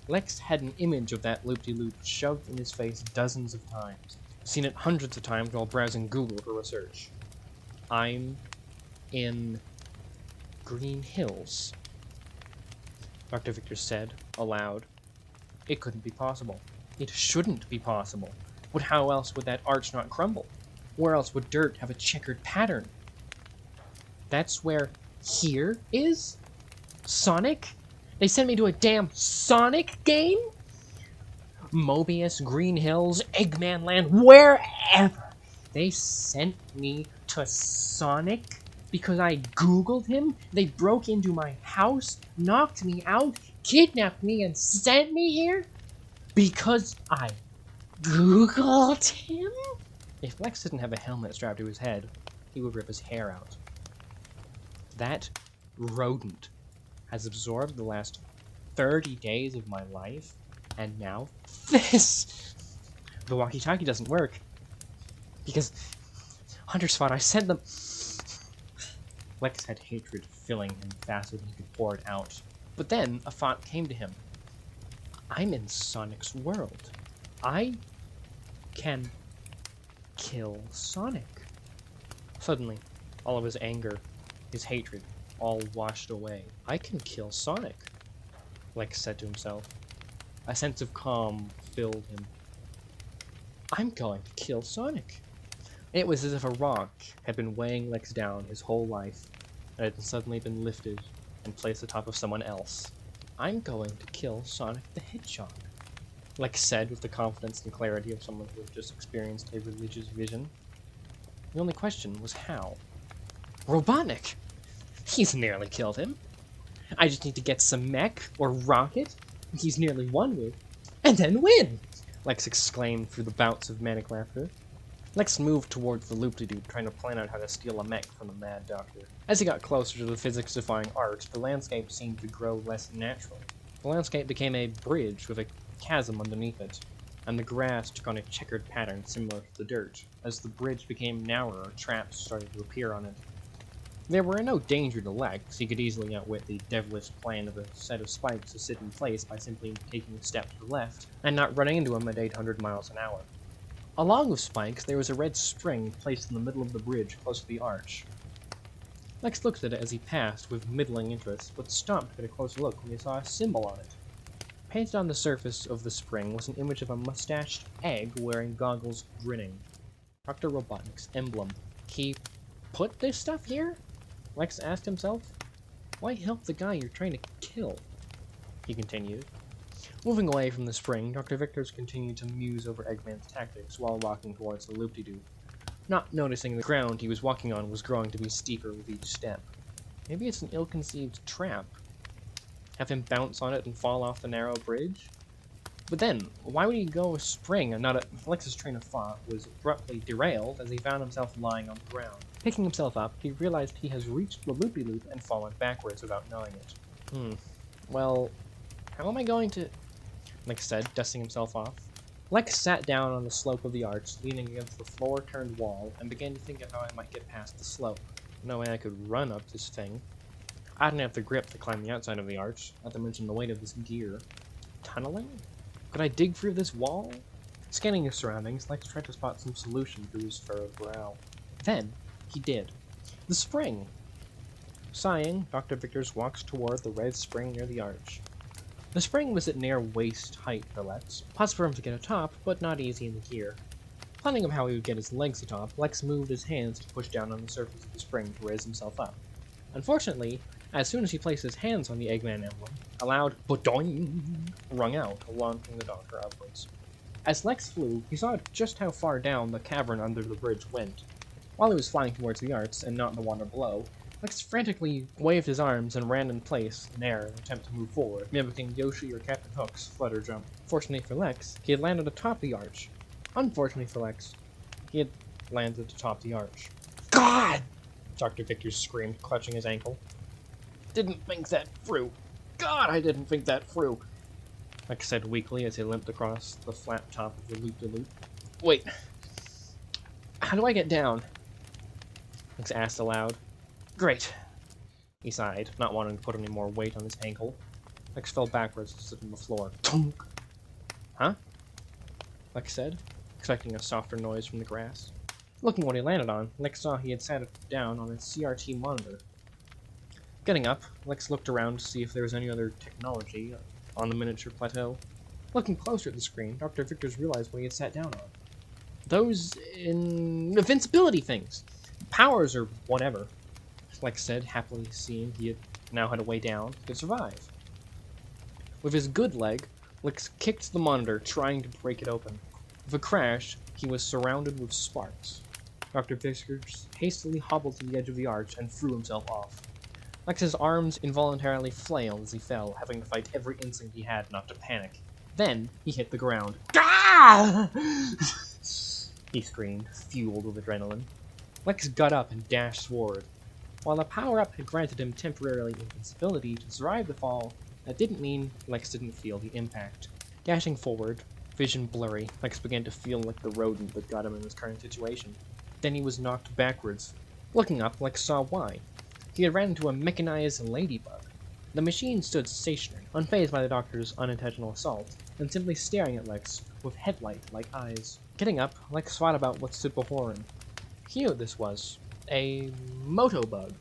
Lex had an image of that loop-de-loop shoved in his face dozens of times, seen it hundreds of times while browsing Google for research. "I'm in Green Hills," Dr. Victor said, aloud. It couldn't be possible. It shouldn't be possible. But how else would that arch not crumble? Where else would dirt have a checkered pattern? That's where here is? Sonic? They sent me to a damn Sonic game? Mobius, Green Hills, Eggman Land, wherever. They sent me to Sonic because I Googled him? They broke into my house, knocked me out, kidnapped me, and sent me here? Because I Googled him? If Lex didn't have a helmet strapped to his head, he would rip his hair out. That rodent has absorbed the last 30 days of my life, and now this! The walkie-talkie doesn't work. Because Hunter Spot, I sent them. Lex had hatred filling him faster than he could pour it out. But then a thought came to him. I'm in Sonic's world. I can kill Sonic. Suddenly, all of his anger, his hatred, all washed away. I can kill Sonic, Lex said to himself. A sense of calm filled him. I'm going to kill Sonic. It was as if a rock had been weighing Lex down his whole life, and had suddenly been lifted and placed atop of someone else. I'm going to kill Sonic the Hedgehog, Lex said with the confidence and clarity of someone who had just experienced a religious vision. The only question was how. Robotnik! He's nearly killed him. I just need to get some mech or rocket he's nearly won with, and then win! Lex exclaimed through the bouts of manic laughter. Lex moved towards the loop-de-doop, trying to plan out how to steal a mech from the Mad Doctor. As he got closer to the physics-defying arch, the landscape seemed to grow less natural. The landscape became a bridge with a chasm underneath it, and the grass took on a checkered pattern similar to the dirt. As the bridge became narrower, traps started to appear on it. There were no danger to Lex. He could easily outwit the devilish plan of a set of spikes to sit in place by simply taking a step to the left, and not running into him at 800 miles an hour. Along with spikes, there was a red spring placed in the middle of the bridge close to the arch. Lex looked at it as he passed with middling interest, but stopped to get a closer look when he saw a symbol on it. Painted on the surface of the spring was an image of a mustached egg wearing goggles, grinning. Dr. Robotnik's emblem. He put this stuff here? Lex asked himself. Why help the guy you're trying to kill? He continued. Moving away from the spring, Dr. Victors continued to muse over Eggman's tactics while walking towards the loop-de-doop, not noticing the ground he was walking on was growing to be steeper with each step. Maybe it's an ill-conceived trap. Have him bounce on it and fall off the narrow bridge? But then, why would he go a spring and not a... Lex's train of thought was abruptly derailed as he found himself lying on the ground. Picking himself up, he realized he has reached the loop-de-loop and fallen backwards without knowing it. Well, how am I going to... Lex said, dusting himself off. Lex sat down on the slope of the arch, leaning against the floor-turned wall, and began to think of how I might get past the slope. No way I could run up this thing. I didn't have the grip to climb the outside of the arch, not to mention the weight of this gear. Tunneling? Could I dig through this wall? Scanning his surroundings, Lex tried to spot some solution through his furrowed brow. Then, he did. The spring! Sighing, Dr. Victors walks toward the red spring near the arch. The spring was at near waist height for Lex, possible for him to get atop, but not easy in the gear. Planning of how he would get his legs atop, Lex moved his hands to push down on the surface of the spring to raise himself up. Unfortunately, as soon as he placed his hands on the Eggman emblem, a loud "bodoing" rung out, launching the doctor upwards. As Lex flew, he saw just how far down the cavern under the bridge went. While he was flying towards the arch and not in the water below, Lex frantically waved his arms and ran in place in air in an attempt to move forward, mimicking Yoshi or Captain Hook's flutter jump. Fortunately for Lex, he had landed atop the arch. Unfortunately for Lex, he had landed atop the arch. God! Dr. Victors screamed, clutching his ankle. Didn't think that through. God, I didn't think that through. Lex said weakly as he limped across the flat top of the loop-de-loop. Wait. How do I get down? Lex asked aloud. Great, he sighed, not wanting to put any more weight on his ankle. Lex fell backwards to sit on the floor. Tunk! Huh? Lex said, expecting a softer noise from the grass. Looking what he landed on, Lex saw he had sat down on a CRT monitor. Getting up, Lex looked around to see if there was any other technology on the miniature plateau. Looking closer at the screen, Dr. Victors realized what he had sat down on. Those invincibility things! Powers or whatever. Lex said, happily seeing he now had a way down he could survive. With his good leg, Lex kicked the monitor, trying to break it open. With a crash, he was surrounded with sparks. Dr. Victors hastily hobbled to the edge of the arch and threw himself off. Lex's arms involuntarily flailed as he fell, having to fight every instinct he had not to panic. Then, he hit the ground. Gah! He screamed, fueled with adrenaline. Lex got up and dashed forward. While the power-up had granted him temporarily invincibility to survive the fall, that didn't mean Lex didn't feel the impact. Dashing forward, vision blurry, Lex began to feel like the rodent that got him in his current situation. Then he was knocked backwards. Looking up, Lex saw why. He had ran into a mechanized ladybug. The machine stood stationary, unfazed by the doctor's unintentional assault, and simply staring at Lex with headlight-like eyes. Getting up, Lex thought about what stood before him. He knew what this was. A motobug.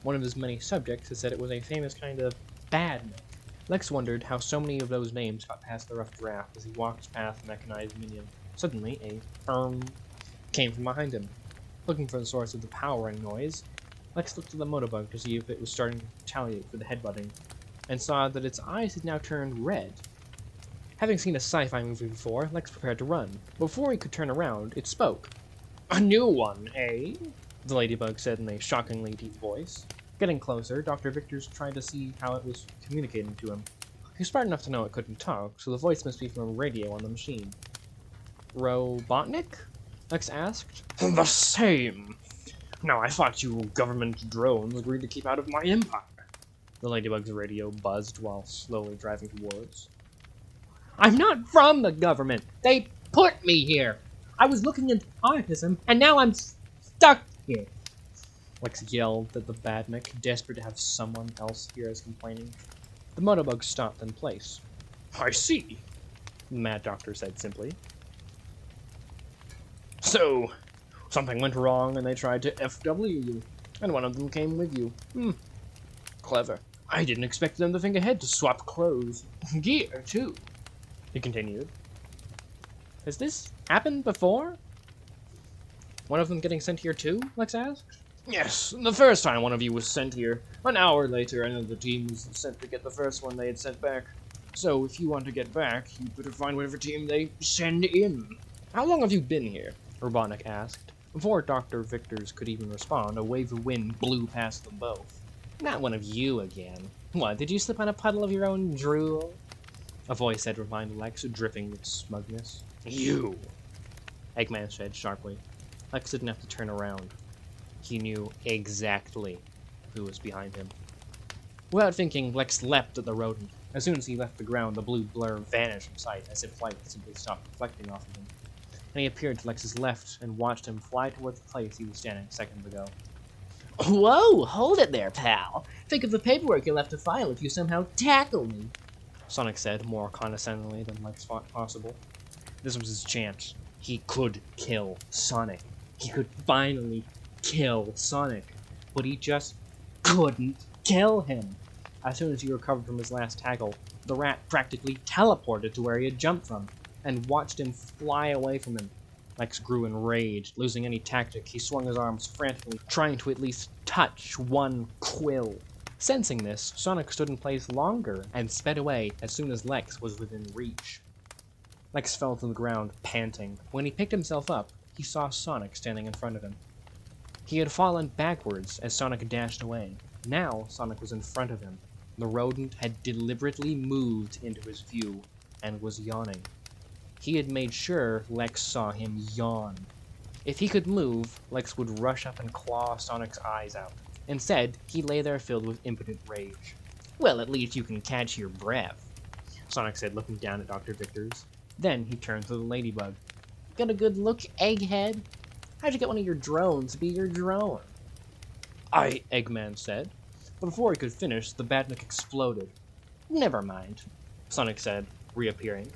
One of his many subjects had said it was a famous kind of badnik. Lex wondered how so many of those names got past the rough draft as he walked past the mechanized minion. Suddenly, a came from behind him. Looking for the source of the powering noise, Lex looked at the motobug to see if it was starting to retaliate for the headbutting, and saw that its eyes had now turned red. Having seen a sci-fi movie before, Lex prepared to run. Before he could turn around, it spoke. A new one, eh? The ladybug said in a shockingly deep voice. Getting closer, Dr. Victors tried to see how it was communicating to him. He was smart enough to know it couldn't talk, so the voice must be from a radio on the machine. Robotnik? Lex asked. The same. Now I thought you government drones agreed to keep out of my empire. The ladybug's radio buzzed while slowly driving towards. I'm not from the government. They put me here. I was looking into autism, and now I'm stuck here. Lex yelled at the badnik, desperate to have someone else hear his complaining. The motobug stopped in place. I see, the mad doctor said simply. So, something went wrong and they tried to FW you, and one of them came with you. Clever. I didn't expect them to think ahead to swap clothes. Gear, too, he continued. Has this happened before? One of them getting sent here too? Lex asked. Yes, the first time one of you was sent here. An hour later, another team was sent to get the first one they had sent back. So if you want to get back, you better find whatever team they send in. How long have you been here? Robotnik asked. Before Dr. Victors could even respond, a wave of wind blew past them both. Not one of you again. What, did you slip on a puddle of your own drool? A voice said reminded Lex, dripping with smugness. You! Eggman said sharply. Lex didn't have to turn around. He knew exactly who was behind him. Without thinking, Lex leapt at the rodent. As soon as he left the ground, the blue blur vanished from sight, as if light simply stopped reflecting off of him. And he appeared to Lex's left and watched him fly towards the place he was standing seconds ago. Whoa! Hold it there, pal! Think of the paperwork you'll have to file if you somehow tackle me! Sonic said, more condescendingly than Lex thought possible. This was his chance. He could kill Sonic. He could finally kill Sonic. But he just couldn't kill him. As soon as he recovered from his last tackle, the rat practically teleported to where he had jumped from, and watched him fly away from him. Lex grew enraged. Losing any tactic, he swung his arms frantically, trying to at least touch one quill. Sensing this, Sonic stood in place longer, and sped away as soon as Lex was within reach. Lex fell to the ground, panting. When he picked himself up, he saw Sonic standing in front of him. He had fallen backwards as Sonic dashed away. Now, Sonic was in front of him. The rodent had deliberately moved into his view, and was yawning. He had made sure Lex saw him yawn. If he could move, Lex would rush up and claw Sonic's eyes out. Instead, he lay there filled with impotent rage. Well, at least you can catch your breath, Sonic said, looking down at Dr. Victors. Then he turned to the ladybug. Got a good look, egghead? How'd you get one of your drones to be your drone? Eggman said. But before he could finish, the badnik exploded. Never mind, Sonic said, reappearing.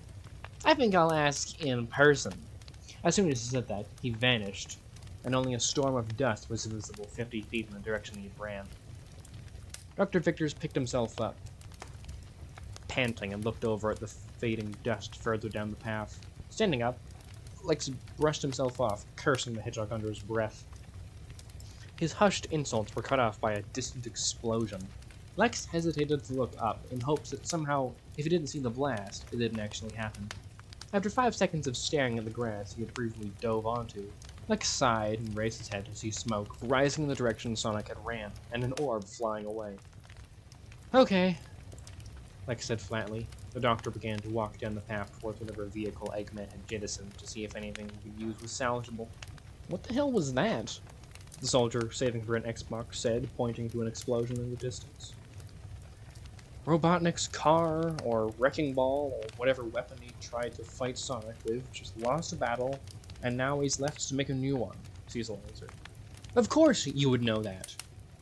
I think I'll ask in person. As soon as he said that, he vanished, and only a storm of dust was visible 50 feet in the direction he ran. Dr. Victors picked himself up, panting, and looked over at the fading dust further down the path. Standing up, Lex brushed himself off, cursing the hedgehog under his breath. His hushed insults were cut off by a distant explosion. Lex hesitated to look up, in hopes that somehow, if he didn't see the blast, it didn't actually happen. After 5 seconds of staring at the grass he had briefly dove onto, Lex sighed and raised his head to see smoke rising in the direction Sonic had ran, and an orb flying away. Okay, Lex said flatly. The doctor began to walk down the path towards whatever vehicle Eggman had jettisoned to see if anything he could use was salvageable. What the hell was that? The soldier, saving for an Xbox, said, pointing to an explosion in the distance. Robotnik's car, or wrecking ball, or whatever weapon he tried to fight Sonic with, just lost a battle, and now he's left to make a new one, Cecil answered. Of course you would know that,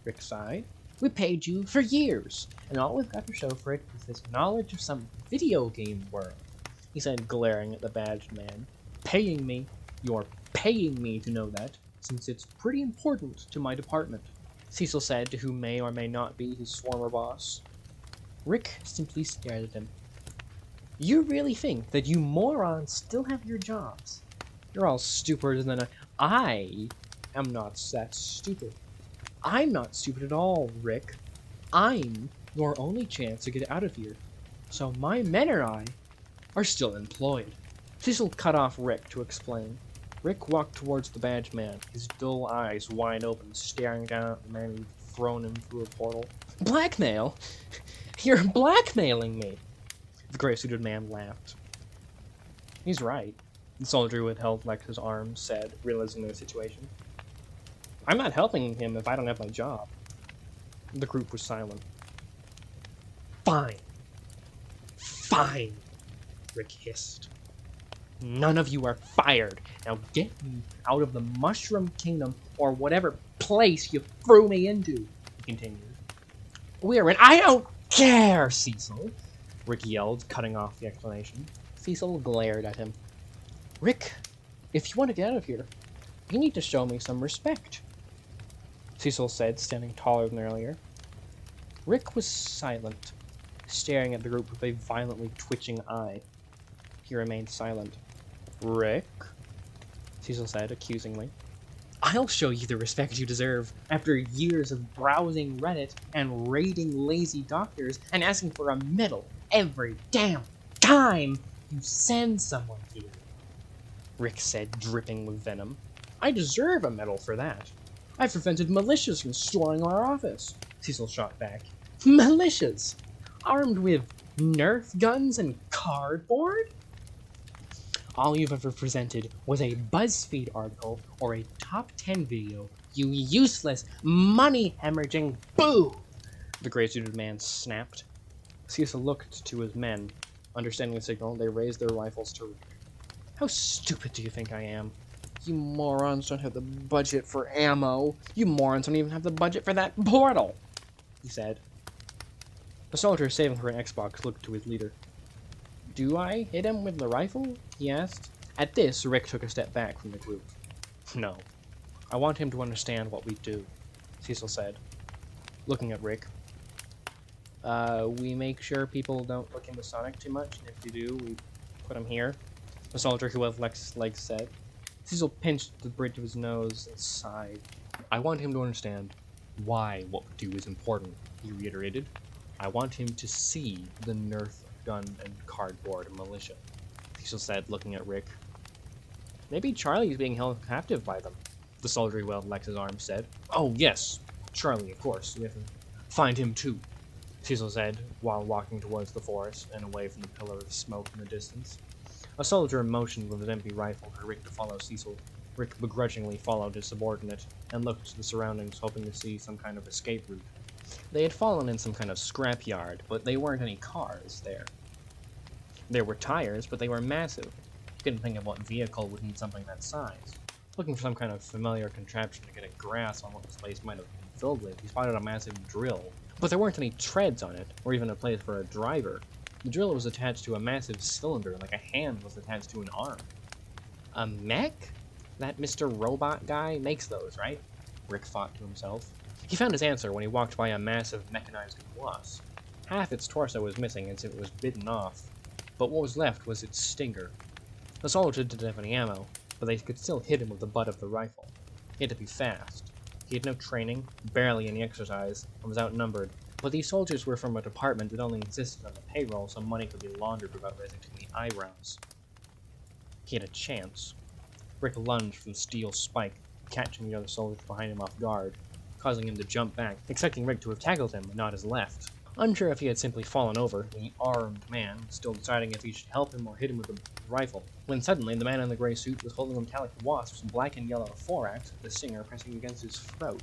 Rick sighed. We paid you for years, and all we've got to show for it is this knowledge of some video game world, he said, glaring at the badged man. Paying me? You're paying me to know that, since it's pretty important to my department, Cecil said to who may or may not be his former boss. Rick simply stared at him. You really think that you morons still have your jobs? You're all stupider than I am not that stupid. I'm not stupid at all, Rick. I'm your only chance to get out of here. So my men and I are still employed. Cecil cut off Rick to explain. Rick walked towards the badged man, his dull eyes wide open, staring down at the man who'd thrown him through a portal. Blackmail? You're blackmailing me! The gray-suited man laughed. He's right, the soldier who had held Lex's arm said, realizing their situation. I'm not helping him if I don't have my job. The group was silent. Fine. Fine, Rick hissed. None of you are fired. Now get me out of the Mushroom Kingdom or whatever place you threw me into, he continued. We're in— I don't care, Cecil, Rick yelled, cutting off the explanation. Cecil glared at him. Rick, if you want to get out of here, you need to show me some respect, Cecil said, standing taller than earlier. Rick was silent, staring at the group with a violently twitching eye. He remained silent. Rick? Cecil said, accusingly. I'll show you the respect you deserve after years of browsing Reddit and raiding lazy doctors and asking for a medal every damn time you send someone here," Rick said, dripping with venom. "I deserve a medal for that. I've prevented militias from storming our office," Cecil shot back. "Militias? Armed with Nerf guns and cardboard? All you've ever presented was a BuzzFeed article or a top 10 video, you useless, money-hemorrhaging boo!" the gray-suited man snapped. Cecil looked to his men. Understanding the signal, they raised their rifles to Rick. "How stupid do you think I am? You morons don't have the budget for ammo. You morons don't even have the budget for that portal," he said. The soldier saving for an Xbox looked to his leader. "Do I hit him with the rifle?" he asked. At this, Rick took a step back from the group. "No. I want him to understand what we do," Cecil said, looking at Rick. We make sure people don't look into Sonic too much, and if you do, we put him here," the soldier who had Lex's legs said. Cecil pinched the bridge of his nose and sighed. "I want him to understand why what we do is important," he reiterated. "I want him to see the Nerf gun and cardboard militia," Cecil said, looking at Rick. "Maybe Charlie's being held captive by them," the soldier who held Lex's arm said. "Oh, yes, Charlie, of course. We have to find him, too," Cecil said, while walking towards the forest and away from the pillar of smoke in the distance. A soldier motioned with his empty rifle for Rick to follow Cecil. Rick begrudgingly followed his subordinate and looked to the surroundings, hoping to see some kind of escape route. They had fallen in some kind of scrapyard, but there weren't any cars there. There were tires, but they were massive. He couldn't think of what vehicle would need something that size. Looking for some kind of familiar contraption to get a grasp on what this place might have been filled with, he spotted a massive drill. But there weren't any treads on it, or even a place for a driver. The drill was attached to a massive cylinder, like a hand was attached to an arm. "A mech? That Mr. Robot guy makes those, right?" Rick thought to himself. He found his answer when he walked by a massive mechanized wasp. Half its torso was missing as it was bitten off, but what was left was its stinger. The soldier didn't have any ammo, but they could still hit him with the butt of the rifle. He had to be fast. He had no training, barely any exercise, and was outnumbered, but these soldiers were from a department that only existed on the payroll so money could be laundered without raising too many eyebrows. He had a chance. Rick lunged for the steel spike, catching the other soldiers behind him off guard, causing him to jump back, expecting Rick to have tackled him, but not his left. Unsure if he had simply fallen over, the armed man, still deciding if he should help him or hit him with the rifle, when suddenly the man in the gray suit was holding a metallic wasp's black and yellow thorax, with the stinger pressing against his throat.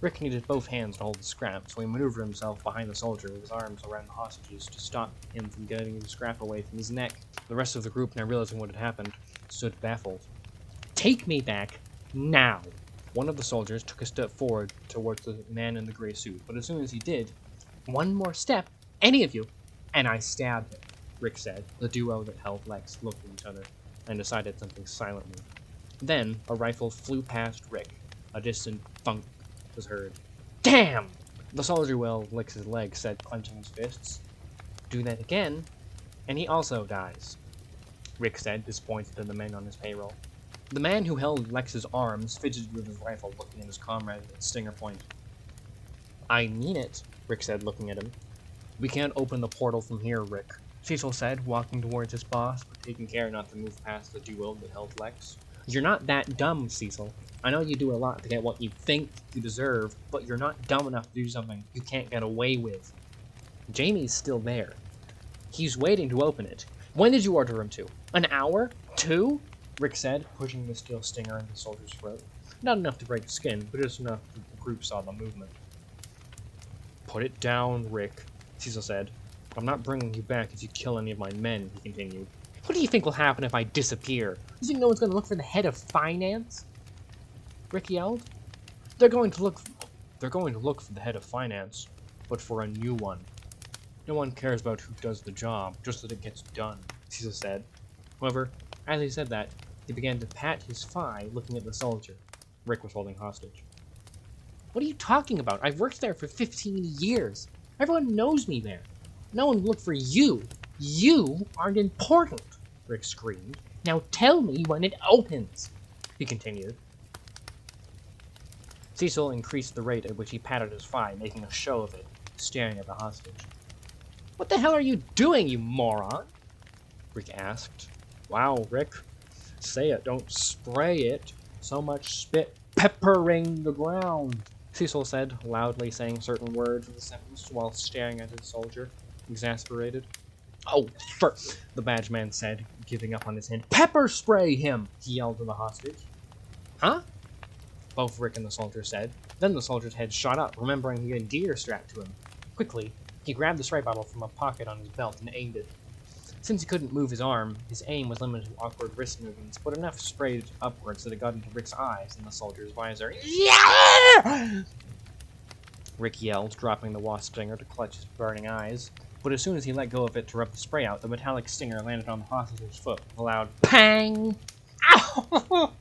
Rick needed both hands to hold the scrap, so he maneuvered himself behind the soldier with his arms around the hostages to stop him from getting the scrap away from his neck. The rest of the group, now realizing what had happened, stood baffled. "Take me back, now!" One of the soldiers took a step forward towards the man in the gray suit, but as soon as he did, "One more step, any of you, and I stab him," Rick said. The duo that held Lex looked at each other and decided something silently. Then, a rifle flew past Rick. A distant thunk was heard. "Damn!" The soldier who held Lex's leg said, clenching his fists. "Do that again, and he also dies," Rick said, disappointed in the men on his payroll. The man who held Lex's arms fidgeted with his rifle, looking at his comrade at stinger point. "I mean it," Rick said, looking at him. "We can't open the portal from here, Rick," Cecil said, walking towards his boss, but taking care not to move past the duo that held Lex. "You're not that dumb, Cecil. I know you do a lot to get what you think you deserve, but you're not dumb enough to do something you can't get away with." "Jamie's still there. He's waiting to open it. When did you order him to? An hour? 2? Rick said, pushing the steel stinger into the soldier's throat. Not enough to break the skin, but just enough that the group saw the movement. "Put it down, Rick," Cecil said. "I'm not bringing you back if you kill any of my men," he continued. "What do you think will happen if I disappear? You think no one's going to look for the head of finance?" Rick yelled. They're going to look for the head of finance, but for a new one. No one cares about who does the job, just that it gets done," Cecil said. However, as he said that, he began to pat his thigh, looking at the soldier Rick was holding hostage. "What are you talking about? I've worked there for 15 years. Everyone knows me there. No one will look for you. You aren't important," Rick screamed. "Now tell me when it opens," he continued. Cecil increased the rate at which he patted his thigh, making a show of it, staring at the hostage. What the hell are you doing, you moron? Rick asked. Wow, Rick. Say it, don't spray it. So much spit peppering the ground. Cecil said, loudly saying certain words of the sentence while staring at his soldier, exasperated. Oh, the badge man said, giving up on his hint. Pepper spray him, he yelled to the hostage. Huh? Both Rick and the soldier said. Then the soldier's head shot up, remembering he had gear strapped to him. Quickly, he grabbed the spray bottle from a pocket on his belt and aimed it. Since he couldn't move his arm, his aim was limited to awkward wrist movements, but enough sprayed upwards that it got into Rick's eyes and the soldier's visor. Yeah! Rick yelled, dropping the wasp stinger to clutch his burning eyes. But as soon as he let go of it to rub the spray out, the metallic stinger landed on the hostage's foot with a loud pang! Ow!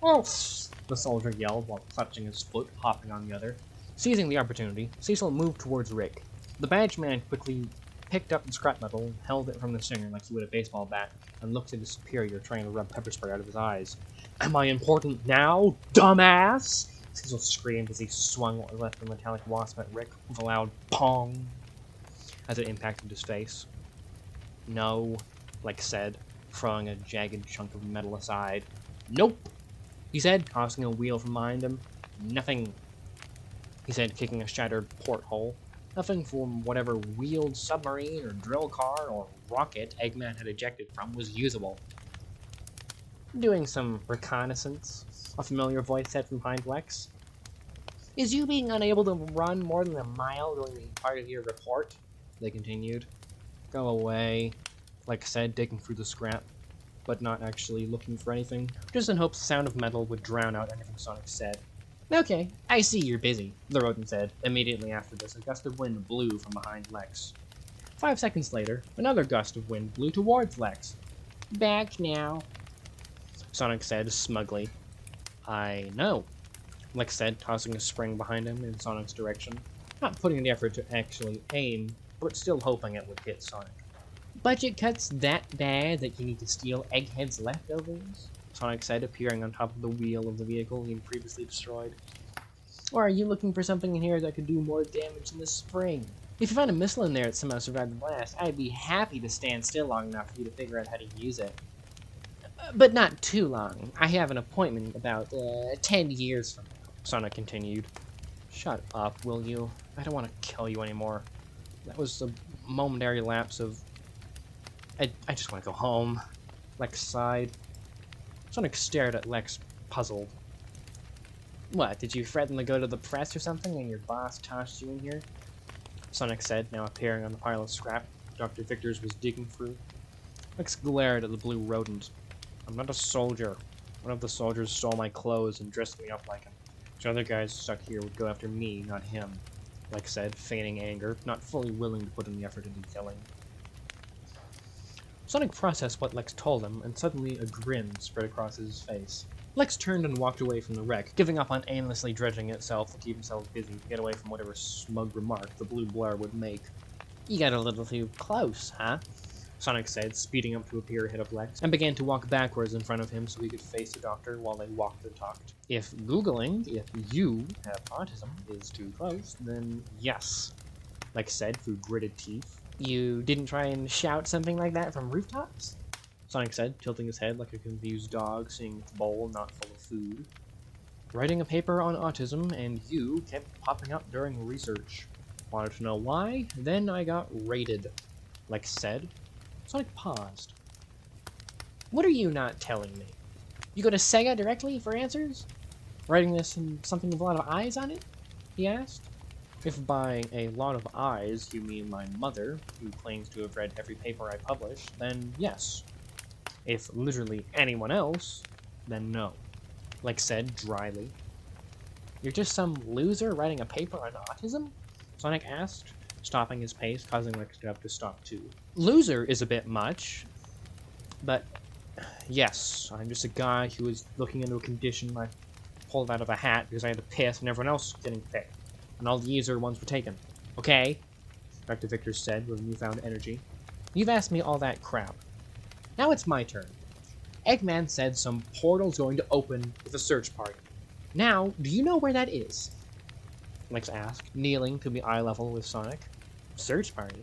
The soldier yelled while clutching his foot, hopping on the other. Seizing the opportunity, Cecil moved towards Rick. The badge man quickly picked up the scrap metal, held it from the stinger like he would a baseball bat, and looked at his superior, trying to rub pepper spray out of his eyes. Am I important now, dumbass? Cecil screamed as he swung what left the metallic wasp at Rick with a loud pong as it impacted his face. No, Lex said, throwing a jagged chunk of metal aside. Nope, he said, tossing a wheel from behind him. Nothing, he said, kicking a shattered porthole. Nothing from whatever wheeled submarine or drill car or rocket Eggman had ejected from was usable. Doing some reconnaissance, a familiar voice said from behind Lex. Is you being unable to run more than a mile going to be part of your report? They continued. Go away, Lex said, digging through the scrap, but not actually looking for anything, just in hopes the sound of metal would drown out anything Sonic said. Okay, I see you're busy, the rodent said. Immediately after this, a gust of wind blew from behind Lex. 5 seconds later, another gust of wind blew towards Lex. Back now, Sonic said smugly. I know, Lex said, tossing a spring behind him in Sonic's direction, not putting in the effort to actually aim, but still hoping it would hit Sonic. Budget cuts that bad that you need to steal Egghead's leftovers? Sonic said, appearing on top of the wheel of the vehicle he had previously destroyed. Or are you looking for something in here that could do more damage than the spring? If you find a missile in there that somehow survived the blast, I'd be happy to stand still long enough for you to figure out how to use it. But not too long. I have an appointment about, 10 years from now, Sonic continued. Shut up, will you? I don't want to kill you anymore. That was a momentary lapse of... I just want to go home. Lex sighed. Sonic stared at Lex, puzzled. What, did you threaten to go to the press or something and your boss tossed you in here? Sonic said, now appearing on the pile of scrap Dr. Victor's was digging through. Lex glared at the blue rodent. I'm not a soldier. One of the soldiers stole my clothes and dressed me up like him. So other guys stuck here would go after me, not him, Lex said, feigning anger, not fully willing to put in the effort into killing. Sonic processed what Lex told him, and suddenly a grin spread across his face. Lex turned and walked away from the wreck, giving up on aimlessly dredging itself to keep himself busy to get away from whatever smug remark the blue blur would make. You got a little too close, huh? Sonic said, speeding up to appear ahead of Lex, and began to walk backwards in front of him so he could face the doctor while they walked and talked. If Googling if you have autism is too close, then yes, Lex said through gritted teeth. You didn't try and shout something like that from rooftops? Sonic said, tilting his head like a confused dog seeing its bowl not full of food. Writing a paper on autism, and you kept popping up during research. Wanted to know why? Then I got raided, Lex said. Sonic paused. What are you not telling me? You go to Sega directly for answers? Writing this in something with a lot of eyes on it? He asked. If by a lot of eyes you mean my mother, who claims to have read every paper I publish, then yes. If literally anyone else, then no, Lex said dryly. You're just some loser writing a paper on autism? Sonic asked, stopping his pace, causing Lex to have to stop too. Loser is a bit much, but yes, I'm just a guy who was looking into a condition I pulled out of a hat because I had to piss and everyone else was getting picked. And all the easier ones were taken. Okay? Dr. Victor said with newfound energy. You've asked me all that crap. Now it's my turn. Eggman said some portal's going to open with a search party. Now, do you know where that is? Lex asked, kneeling to be eye level with Sonic. Search party?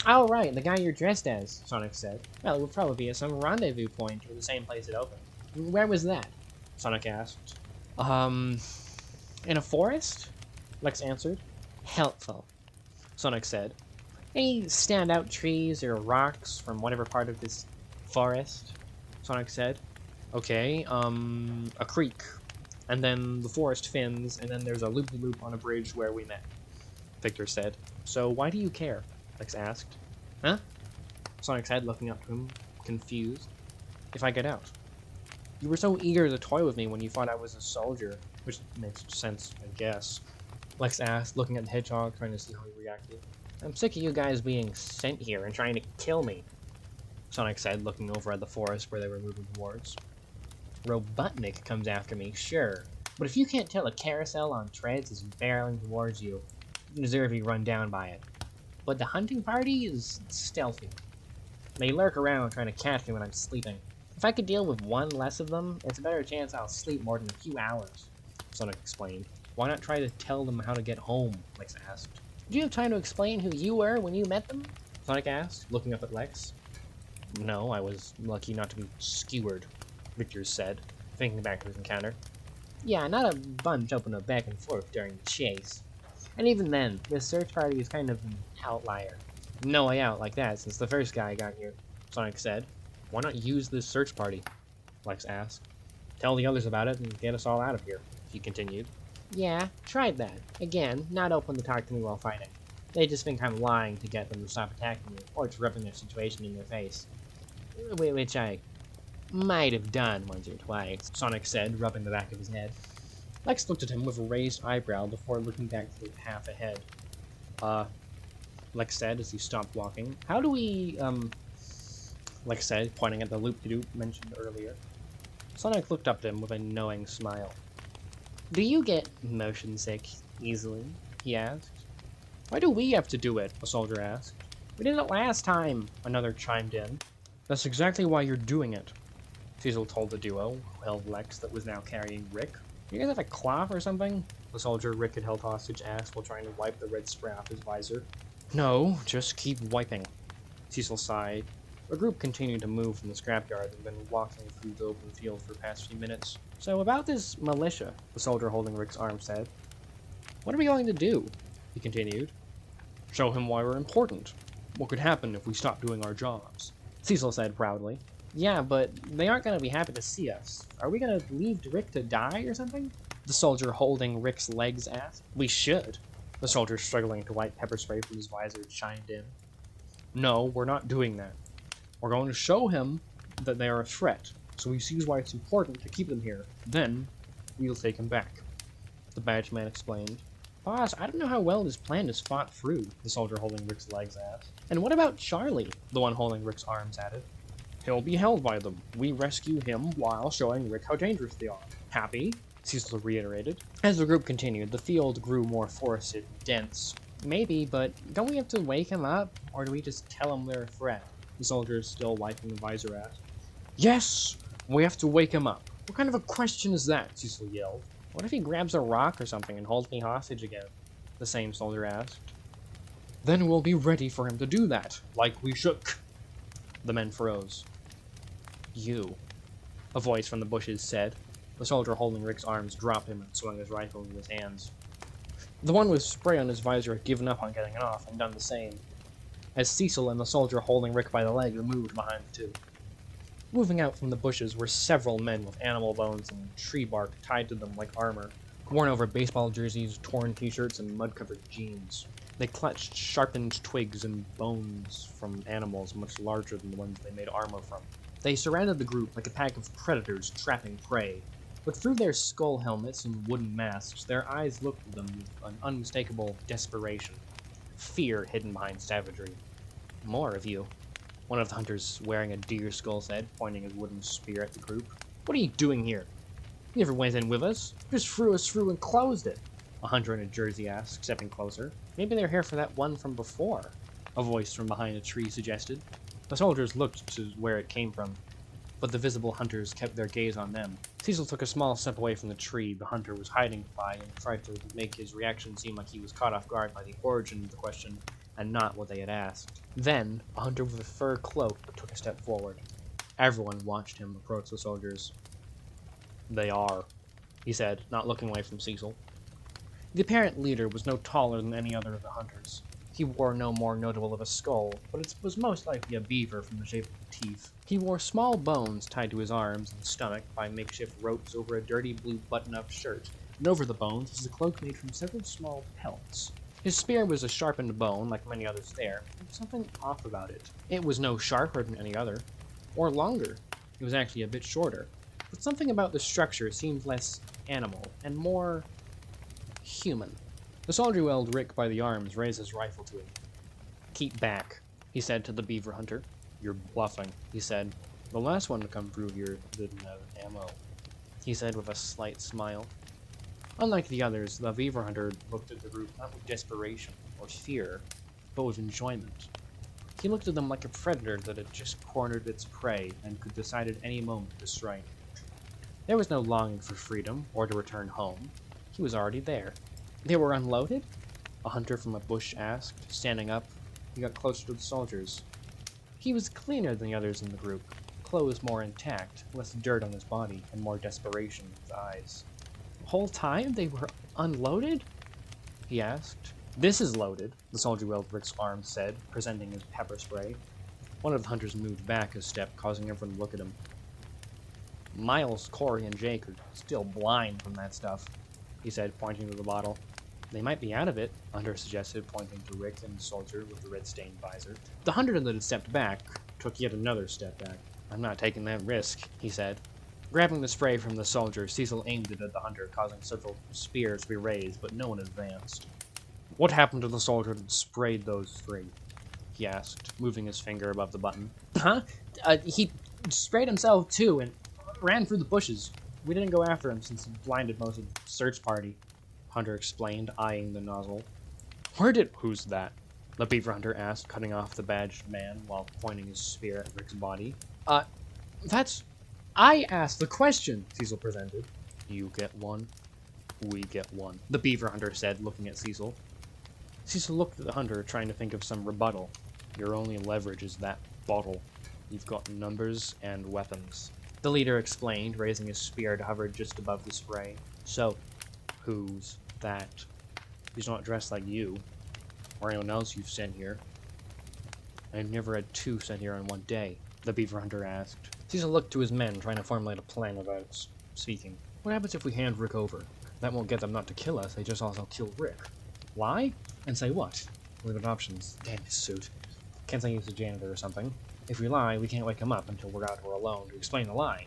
Oh, right, the guy you're dressed as, Sonic said. Well, it would probably be at some rendezvous point or the same place it opened. Where was that? Sonic asked. In a forest? Lex answered. Helpful, Sonic said. Any standout trees or rocks from whatever part of this forest? Sonic said. Okay, a creek. And then the forest fins, and then there's a loop-de-loop on a bridge where we met, Victor said. So why do you care? Lex asked. Huh? Sonic said, looking up to him, confused. If I get out. You were so eager to toy with me when you thought I was a soldier, which makes sense, I guess. Lex asked, looking at the hedgehog, trying to see how he reacted. I'm sick of you guys being sent here and trying to kill me, Sonic said, looking over at the forest where they were moving towards. Robotnik comes after me, sure, but if you can't tell a carousel on treads is barreling towards you, you deserve to be run down by it. But the hunting party is stealthy. They lurk around trying to catch me when I'm sleeping. If I could deal with one less of them, it's a better chance I'll sleep more than a few hours, Sonic explained. Why not try to tell them how to get home, Lex asked. Did you have time to explain who you were when you met them? Sonic asked, looking up at Lex. No, I was lucky not to be skewered, Victor said, thinking back to his encounter. Yeah, not a bunch open up back and forth during the chase. And even then, this search party is kind of an outlier. No way out like that since the first guy got here, Sonic said. Why not use this search party? Lex asked. Tell the others about it and get us all out of here, he continued. Yeah, tried that. Again, not open to talk to me while fighting. They just think I'm lying to get them to stop attacking me, or to rubbing their situation in their face. Which I might have done once or twice, Sonic said, rubbing the back of his head. Lex looked at him with a raised eyebrow before looking back to the path ahead. Lex said as he stopped walking. How do we, Lex said, pointing at the loop-de-doop mentioned earlier. Sonic looked up at him with a knowing smile. Do you get motion sick easily? He asked. Why do we have to do it? A soldier asked. We did it last time, another chimed in. That's exactly why you're doing it, Cecil told the duo, who held Lex that was now carrying Rick. You guys have a cloth or something? The soldier Rick had held hostage asked while trying to wipe the red spray off his visor. No, just keep wiping, Cecil sighed. The group continued to move from the scrapyard and been walking through the open field for the past few minutes. So about this militia, the soldier holding Rick's arm said. What are we going to do? He continued. Show him why we're important. What could happen if we stop doing our jobs? Cecil said proudly. Yeah, but they aren't going to be happy to see us. Are we going to leave Rick to die or something? The soldier holding Rick's legs asked. We should. The soldier struggling to wipe pepper spray from his visor chimed in. No, we're not doing that. We're going to show him that they are a threat, so he sees why it's important to keep them here. Then, we'll take him back. The badge man explained. Boss, I don't know how well this plan is thought through, the soldier holding Rick's legs asked. And what about Charlie? The one holding Rick's arms added. He'll be held by them. We rescue him while showing Rick how dangerous they are. Happy? Cecil reiterated. As the group continued, the field grew more forested and dense. Maybe, but don't we have to wake him up? Or do we just tell him they're a threat? The soldier is still wiping the visor asked. Yes! We have to wake him up. What kind of a question is that? Cecil yelled. What if he grabs a rock or something and holds me hostage again? The same soldier asked. Then we'll be ready for him to do that, like we shook. The men froze. You, a voice from the bushes said. The soldier holding Rick's arms dropped him and swung his rifle in his hands. The one with spray on his visor had given up on getting it off and done the same, as Cecil and the soldier holding Rick by the leg moved behind the two. Moving out from the bushes were several men with animal bones and tree bark tied to them like armor, worn over baseball jerseys, torn t-shirts, and mud-covered jeans. They clutched sharpened twigs and bones from animals much larger than the ones they made armor from. They surrounded the group like a pack of predators trapping prey, but through their skull helmets and wooden masks, their eyes looked at them with an unmistakable desperation. Fear hidden behind savagery. More of you, one of the hunters wearing a deer skull said, pointing his wooden spear at the group. What are you doing here? You never went in with us. You just threw us through and closed it. A hunter in a jersey asked, stepping closer. Maybe they're here for that one from before, a voice from behind a tree suggested. The soldiers looked to where it came from, but the visible hunters kept their gaze on them. Cecil took a small step away from the tree the hunter was hiding by and tried to make his reaction seem like he was caught off guard by the origin of the question. and not what they had asked. Then, a hunter with a fur cloak took a step forward. Everyone watched him approach the soldiers. "They are," he said, not looking away from Cecil. The apparent leader was no taller than any other of the hunters. He wore no more notable of a skull, but it was most likely a beaver from the shape of the teeth. He wore small bones tied to his arms and stomach by makeshift ropes over a dirty blue button-up shirt, and over the bones was a cloak made from several small pelts. His spear was a sharpened bone, like many others there, but there was something off about it. It was no sharper than any other, or longer. It was actually a bit shorter, but something about the structure seemed less animal, and more human. The soldier who held Rick by the arms raised his rifle to him. "Keep back," he said to the beaver hunter. "You're bluffing," he said. "The last one to come through here didn't have ammo," he said with a slight smile. Unlike the others, the beaver hunter looked at the group not with desperation or fear, but with enjoyment. He looked at them like a predator that had just cornered its prey and could decide at any moment to strike. There was no longing for freedom or to return home. He was already there. "They were unloaded?" a hunter from a bush asked. Standing up, he got closer to the soldiers. He was cleaner than the others in the group, clothes more intact, less dirt on his body, and more desperation in his eyes. "The whole time they were unloaded?" he asked. "This is loaded," the soldier who held Rick's arm said, presenting his pepper spray. One of the hunters moved back a step, causing everyone to look at him. "Miles, Corey, and Jake are still blind from that stuff," he said, pointing to the bottle. "They might be out of it," a hunter suggested, pointing to Rick and the soldier with the red-stained visor. The hunter that had stepped back took yet another step back. "I'm not taking that risk," he said. Grabbing the spray from the soldier, Cecil aimed it at the hunter, causing several spears to be raised, but no one advanced. "What happened to the soldier that sprayed those three?" he asked, moving his finger above the button. "Huh? He sprayed himself, too, and ran through the bushes. We didn't go after him since he blinded most of the search party," Hunter explained, eyeing the nozzle. "Who's that?" the beaver hunter asked, cutting off the badged man while pointing his spear at Rick's body. I asked the question," Cecil presented. "You get one. We get one," the beaver hunter said, looking at Cecil. Cecil looked at the hunter, trying to think of some rebuttal. "Your only leverage is that bottle. You've got numbers and weapons," the leader explained, raising his spear to hover just above the spray. "So, who's that? He's not dressed like you, or anyone else you've sent here." "I've never had two sent here in one day," the beaver hunter asked. Cecil looked to his men, trying to formulate a plan without speaking. "What happens if we hand Rick over? That won't get them not to kill us, they just also kill Rick. Lie? And say what? We've got options. Damn his suit. Can't say he's a janitor or something. If we lie, we can't wake him up until we're out here alone to explain the lie.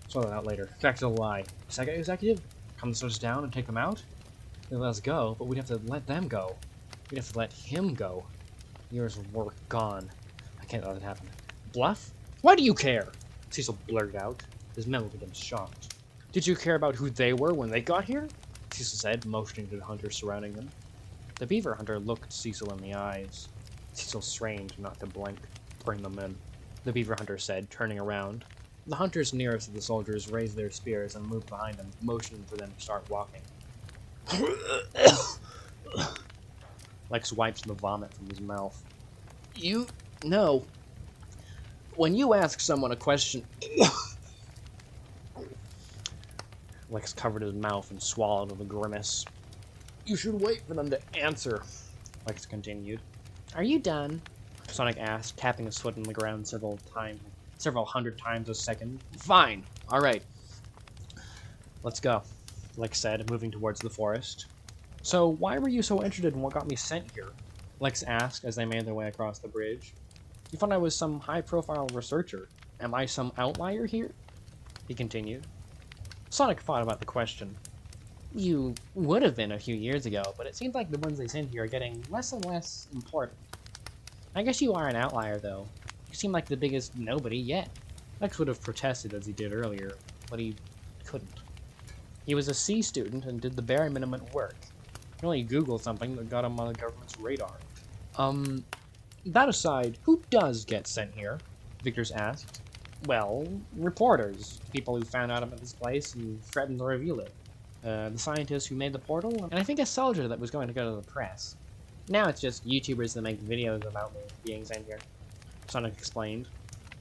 Sort that out later. Back to the lie. Second executive? Come to us down and take them out? They'd let us go, but we'd have to let them go. We'd have to let him go. Years of work gone. I can't let that happen. Bluff? Why do you care?" Cecil blurted out. His men looked at him shocked. "Did you care about who they were when they got here?" Cecil said, motioning to the hunters surrounding them. The beaver hunter looked Cecil in the eyes. Cecil strained not to blink. "Bring them in," the beaver hunter said, turning around. The hunters nearest to the soldiers raised their spears and moved behind them, motioning for them to start walking. Lex wiped the vomit from his mouth. "You know, when you ask someone a question..." Lex covered his mouth and swallowed with a grimace. "You should wait for them to answer," Lex continued. "Are you done?" Sonic asked, tapping his foot on the ground several hundred times a second. "Fine. All right. Let's go," Lex said, moving towards the forest. "So, why were you so interested in what got me sent here?" Lex asked as they made their way across the bridge. "You thought I was some high-profile researcher. Am I some outlier here?" he continued. Sonic thought about the question. "You would have been a few years ago, but it seems like the ones they send here are getting less and less important. I guess you are an outlier, though. You seem like the biggest nobody yet." Lex would have protested as he did earlier, but he couldn't. He was a C student and did the bare minimum at work. He only Googled something that got him on the government's radar. That aside, who does get sent here?" Victor's asked. "Well, reporters. People who found out about this place and threatened to reveal it. The scientist who made the portal, and I think a soldier that was going to go to the press. Now it's just YouTubers that make videos about me being sent here, Sonic explained.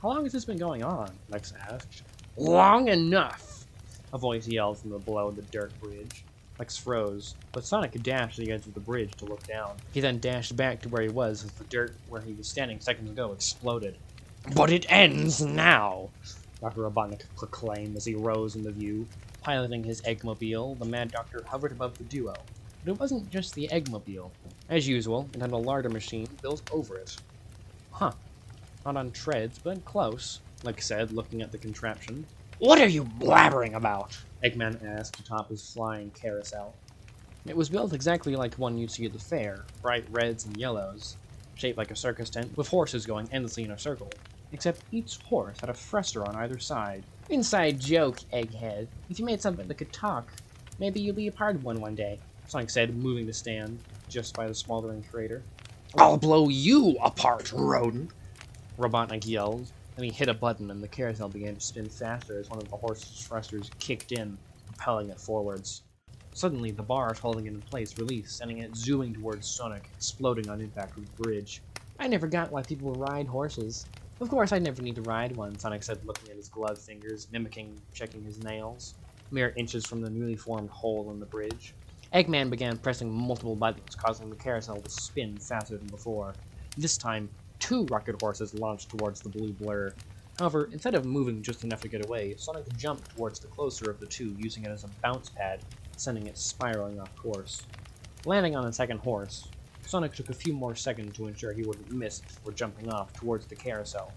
How long has this been going on? Lex asked. Long enough! A voice yelled from below the dirt bridge. Lex froze, but Sonic dashed to the edge of the bridge to look down. He then dashed back to where he was as the dirt where he was standing seconds ago exploded. But it ends now! Dr. Robotnik proclaimed as he rose into view. Piloting his Eggmobile, the Mad Doctor hovered above the duo. But it wasn't just the Eggmobile. As usual, it had a larder machine built over it. Huh. Not on treads, but close, Lex said, looking at the contraption. What are you blabbering about? Eggman asked atop his flying carousel. It was built exactly like one you'd see at the fair, bright reds and yellows, shaped like a circus tent, with horses going endlessly in a circle. Except each horse had a thruster on either side. Inside joke, Egghead. If you made something that could talk, maybe you'll be a part of one day, Sonic said, moving to stand just by the smoldering crater. I'll blow you apart, rodent! Robotnik yelled. Then he hit a button and the carousel began to spin faster as one of the horse's thrusters kicked in, propelling it forwards. Suddenly, the bars holding it in place released, sending it zooming towards Sonic, exploding on impact with the bridge. I never got why people ride horses. Of course, I'd never need to ride one, Sonic said, looking at his gloved fingers, checking his nails, mere inches from the newly formed hole in the bridge. Eggman began pressing multiple buttons, causing the carousel to spin faster than before. This time, 2 rocket horses launched towards the blue blur. However, instead of moving just enough to get away, Sonic jumped towards the closer of the 2, using it as a bounce pad, sending it spiraling off course. Landing on the second horse, Sonic took a few more seconds to ensure he wouldn't miss before jumping off towards the carousel.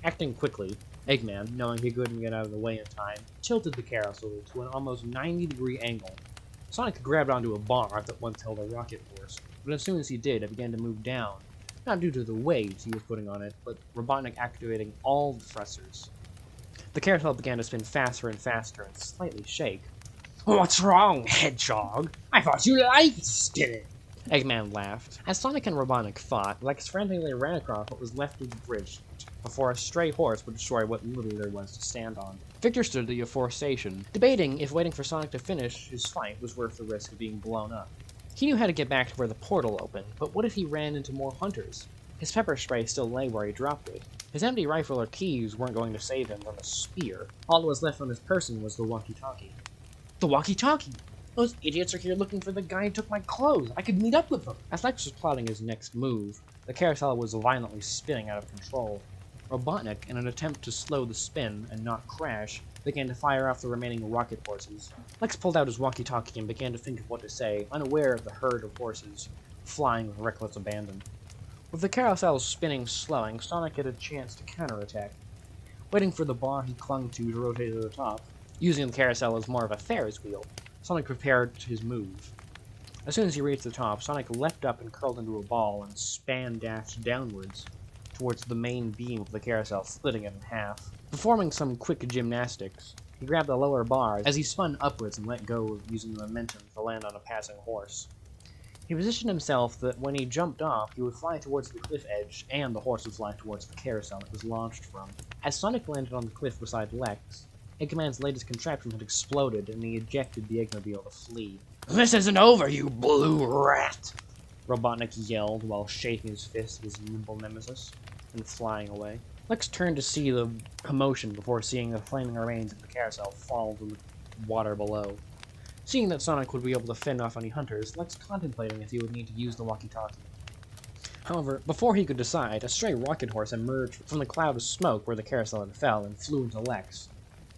Acting quickly, Eggman, knowing he couldn't get out of the way in time, tilted the carousel to an almost 90-degree angle. Sonic grabbed onto a bar that once held a rocket horse, but as soon as he did, it began to move down. Not due to the weight he was putting on it, but Robotnik activating all the thrusters. The carousel began to spin faster and faster and slightly shake. What's wrong, Hedgehog? I thought you liked spinning! Eggman laughed. As Sonic and Robotnik fought, Lex frantically ran across what was left of the bridge before a stray horse would destroy what little there was to stand on. Victor stood at the afforestation, debating if waiting for Sonic to finish his fight was worth the risk of being blown up. He knew how to get back to where the portal opened, but what if he ran into more hunters? His pepper spray still lay where he dropped it. His empty rifle or keys weren't going to save him from a spear. All that was left on his person was the walkie-talkie. The walkie-talkie! Those idiots are here looking for the guy who took my clothes. I could meet up with them. As Lex was plotting his next move, the carousel was violently spinning out of control. Robotnik, in an attempt to slow the spin and not crash, began to fire off the remaining rocket horses. Lex pulled out his walkie-talkie and began to think of what to say, unaware of the herd of horses, flying with reckless abandon. With the carousel spinning slowing, Sonic had a chance to counterattack. Waiting for the bar he clung to rotate to the top, using the carousel as more of a Ferris wheel, Sonic prepared his move. As soon as he reached the top, Sonic leapt up and curled into a ball and span-dashed downwards towards the main beam of the carousel, splitting it in half. Performing some quick gymnastics, he grabbed the lower bars as he spun upwards and let go, using the momentum to land on a passing horse. He positioned himself that when he jumped off, he would fly towards the cliff edge, and the horse would fly towards the carousel it was launched from. As Sonic landed on the cliff beside Lex, Eggman's latest contraption had exploded, and he ejected the Eggmobile to flee. This isn't over, you blue rat! Robotnik yelled while shaking his fist at his nimble nemesis, and flying away. Lex turned to see the commotion before seeing the flaming remains of the carousel fall to the water below. Seeing that Sonic would be able to fend off any hunters, Lex contemplating if he would need to use the walkie-talkie. However, before he could decide, a stray rocket horse emerged from the cloud of smoke where the carousel had fell and flew into Lex.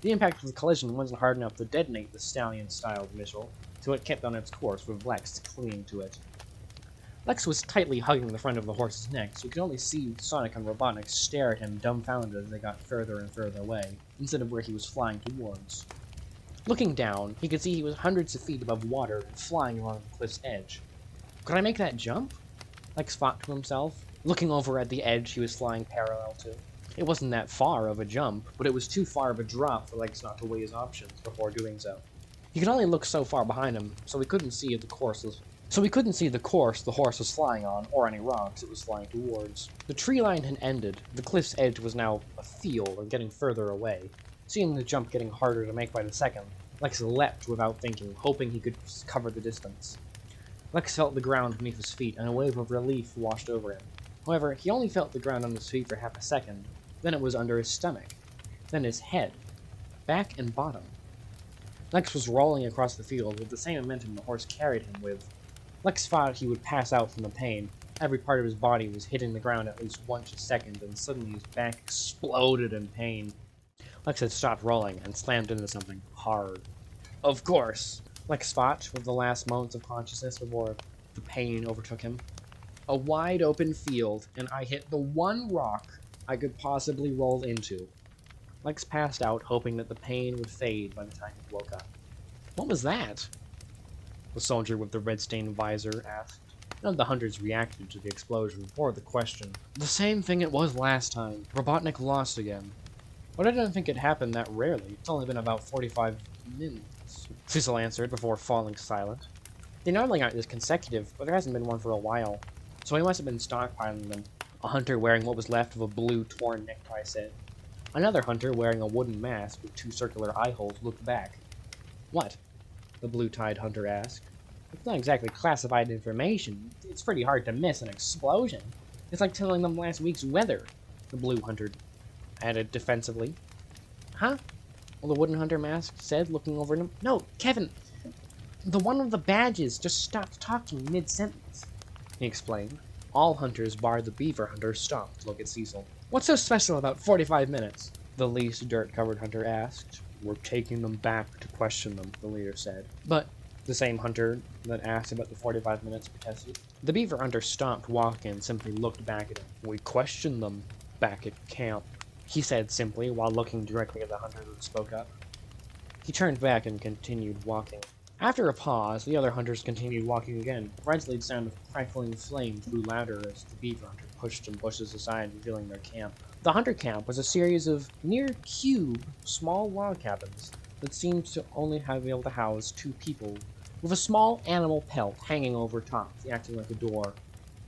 The impact of the collision wasn't hard enough to detonate the stallion-styled missile, so it kept on its course with Lex clinging to it. Lex was tightly hugging the front of the horse's neck, so he could only see Sonic and Robotnik stare at him dumbfounded as they got further and further away, instead of where he was flying towards. Looking down, he could see he was hundreds of feet above water and flying along the cliff's edge. Could I make that jump? Lex thought to himself, looking over at the edge he was flying parallel to. It wasn't that far of a jump, but it was too far of a drop for Lex not to weigh his options before doing so. He could only look so far behind him, so he couldn't see the course the horse was flying on, or any rocks it was flying towards. The tree line had ended, the cliff's edge was now a field and getting further away. Seeing the jump getting harder to make by the second, Lex leapt without thinking, hoping he could cover the distance. Lex felt the ground beneath his feet, and a wave of relief washed over him. However, he only felt the ground on his feet for half a second. Then it was under his stomach. Then his head. Back and bottom. Lex was rolling across the field with the same momentum the horse carried him with. Lex thought he would pass out from the pain. Every part of his body was hitting the ground at least once a second, and suddenly his back exploded in pain. Lex had stopped rolling and slammed into something hard. Of course! Lex thought, with the last moments of consciousness before the pain overtook him. A wide open field, and I hit the one rock I could possibly roll into. Lex passed out, hoping that the pain would fade by the time he woke up. What was that? The soldier with the red-stained visor asked. None of the hunters reacted to the explosion or the question. The same thing it was last time. Robotnik lost again. But I didn't think it happened that rarely. It's only been about 45 minutes, Cecil answered before falling silent. They normally aren't this consecutive, but there hasn't been one for a while, so he must have been stockpiling them. A hunter wearing what was left of a blue torn necktie said. Another hunter wearing a wooden mask with 2 circular eye holes looked back. What? The blue-tied hunter asked. It's not exactly classified information. It's pretty hard to miss an explosion. It's like telling them last week's weather, the blue hunter added defensively. Huh? Well, the wooden hunter mask said, looking over at him. No, Kevin! The one with the badges just stopped talking mid-sentence, he explained. All hunters bar the beaver hunter stopped to look at Cecil. What's so special about 45 minutes? The least dirt-covered hunter asked. We're taking them back to question them, the leader said. But the same hunter that asked about the 45 minutes protested. The beaver hunter stopped walking and simply looked back at him. We questioned them back at camp, he said simply while looking directly at the hunter that spoke up. He turned back and continued walking. After a pause, the other hunters continued walking again. The red-lead sound of crackling flames grew louder as the beaver hunter pushed some bushes aside, revealing their camp. The hunter camp was a series of near-cube, small log cabins that seemed to only have been able to house 2 people, with a small animal pelt hanging over top, acting like a door.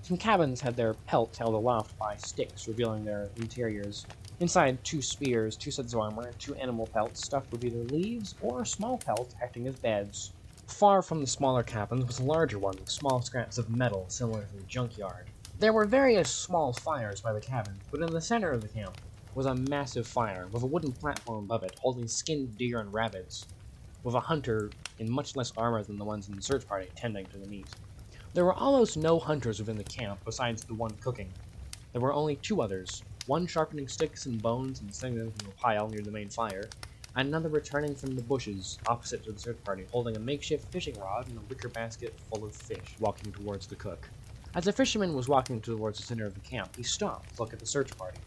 Some cabins had their pelts held aloft by sticks, revealing their interiors. Inside, 2 spears, 2 sets of armor, and 2 animal pelts stuffed with either leaves or small pelts acting as beds. Far from the smaller cabins was a larger one with small scraps of metal similar to the junkyard. There were various small fires by the cabin, but in the center of the camp was a massive fire with a wooden platform above it holding skinned deer and rabbits, with a hunter in much less armor than the ones in the search party tending to the meat. There were almost no hunters within the camp besides the one cooking. There were only 2 others, one sharpening sticks and bones and setting them into a pile near the main fire, and another returning from the bushes opposite to the search party, holding a makeshift fishing rod and a wicker basket full of fish, walking towards the cook. As the fisherman was walking towards the center of the camp, he stopped to look at the search party.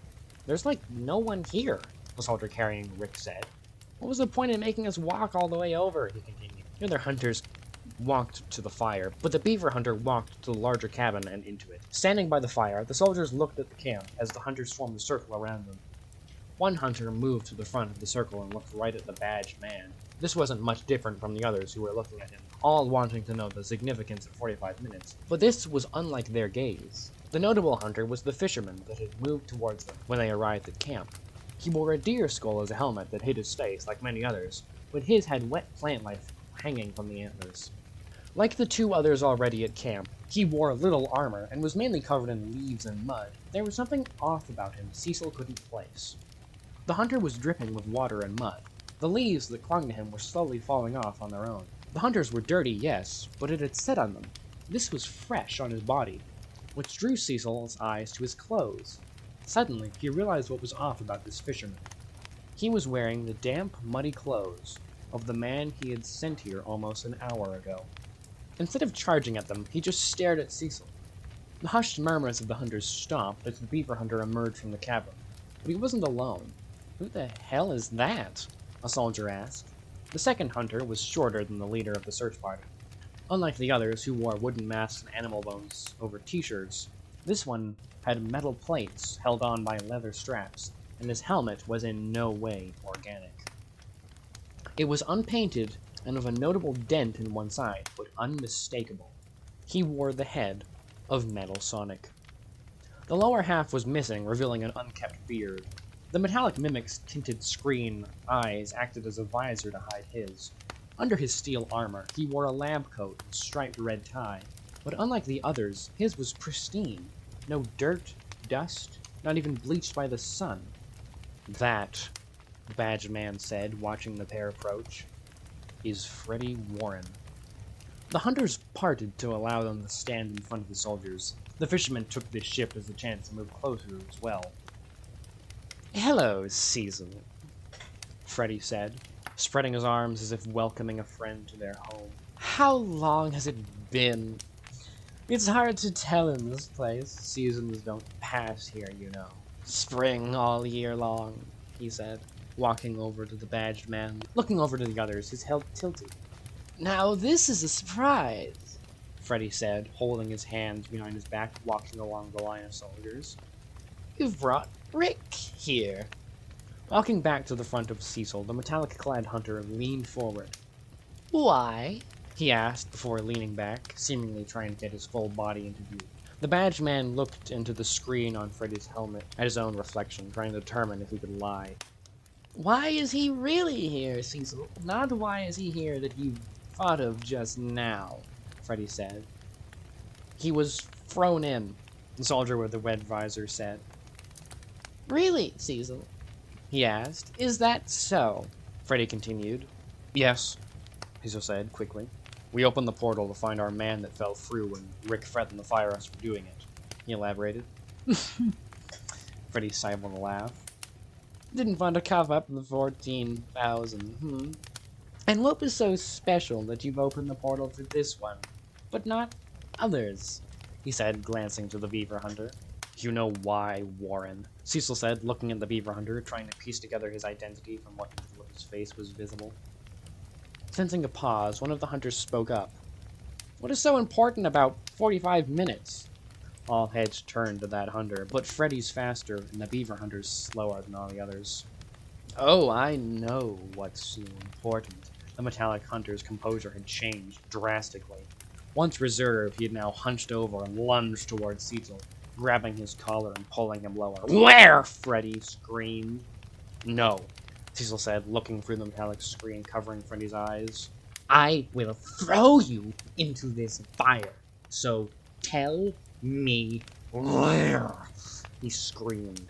There's like no one here, the soldier carrying Rick said. What was the point in making us walk all the way over, he continued. The other hunters walked to the fire, but the beaver hunter walked to the larger cabin and into it. Standing by the fire, the soldiers looked at the camp as the hunters formed a circle around them. One hunter moved to the front of the circle and looked right at the badged man. This wasn't much different from the others who were looking at him, all wanting to know the significance of 45 minutes. But this was unlike their gaze. The notable hunter was the fisherman that had moved towards them when they arrived at camp. He wore a deer skull as a helmet that hid his face, like many others, but his had wet plant life hanging from the antlers. Like the 2 others already at camp, he wore little armor and was mainly covered in leaves and mud. There was something off about him Cecil couldn't place. The hunter was dripping with water and mud. The leaves that clung to him were slowly falling off on their own. The hunters were dirty, yes, but it had set on them. This was fresh on his body, which drew Cecil's eyes to his clothes. Suddenly, he realized what was off about this fisherman. He was wearing the damp, muddy clothes of the man he had sent here almost an hour ago. Instead of charging at them, he just stared at Cecil. The hushed murmurs of the hunters stopped as the beaver hunter emerged from the cabin. But he wasn't alone. Who the hell is that? A soldier asked. The second hunter was shorter than the leader of the search party. Unlike the others who wore wooden masks and animal bones over t-shirts, this one had metal plates held on by leather straps, and his helmet was in no way organic. It was unpainted and of a notable dent in one side, but unmistakable. He wore the head of Metal Sonic. The lower half was missing, revealing an unkept beard. The metallic mimic's tinted screen eyes acted as a visor to hide his. Under his steel armor, he wore a lab coat and striped red tie. But unlike the others, his was pristine. No dirt, dust, not even bleached by the sun. That, the badged man said, watching the pair approach, is Freddie Warren. The hunters parted to allow them to stand in front of the soldiers. The fisherman took this shift as a chance to move closer as well. "Hello, Cecil," Freddie said, spreading his arms as if welcoming a friend to their home. "How long has it been? It's hard to tell in this place. Seasons don't pass here, you know. Spring all year long," he said, walking over to the badged man, looking over to the others, his head tilted. "Now this is a surprise," Freddie said, holding his hands behind his back, walking along the line of soldiers. "You've brought Rick here." Walking back to the front of Cecil, the metallic-clad hunter leaned forward. "Why?" he asked before leaning back, seemingly trying to get his full body into view. The badged man looked into the screen on Freddie's helmet at his own reflection, trying to determine if he could lie. "Why is he really here, Cecil? Not why is he here that you thought of just now," Freddie said. "He was thrown in," the soldier with the red visor said. "Really, Cecil?" he asked. "Is that so?" Freddie continued. "Yes," Cecil said quickly. "We opened the portal to find our man that fell through, and Rick threatened to fire us for doing it," he elaborated. Freddie sighed with a laugh. "Didn't want to cough up the 14,000, And what was so special that you've opened the portal for this one, but not others?" he said, glancing to the beaver hunter. "You know why, Warren," Cecil said, looking at the beaver hunter, trying to piece together his identity from what little his face was visible. Sensing a pause, one of the hunters spoke up. "What is so important about 45 minutes? All heads turned to that hunter, but Freddie's faster and the beaver hunter's slower than all the others. "Oh, I know what's so important." The metallic hunter's composure had changed drastically. Once reserved, he had now hunched over and lunged towards Cecil, grabbing his collar and pulling him lower. "Where?" Freddie screamed. "No," Cecil said, looking through the metallic screen covering Freddie's eyes. "I will throw you into this fire. So tell me where," he screamed.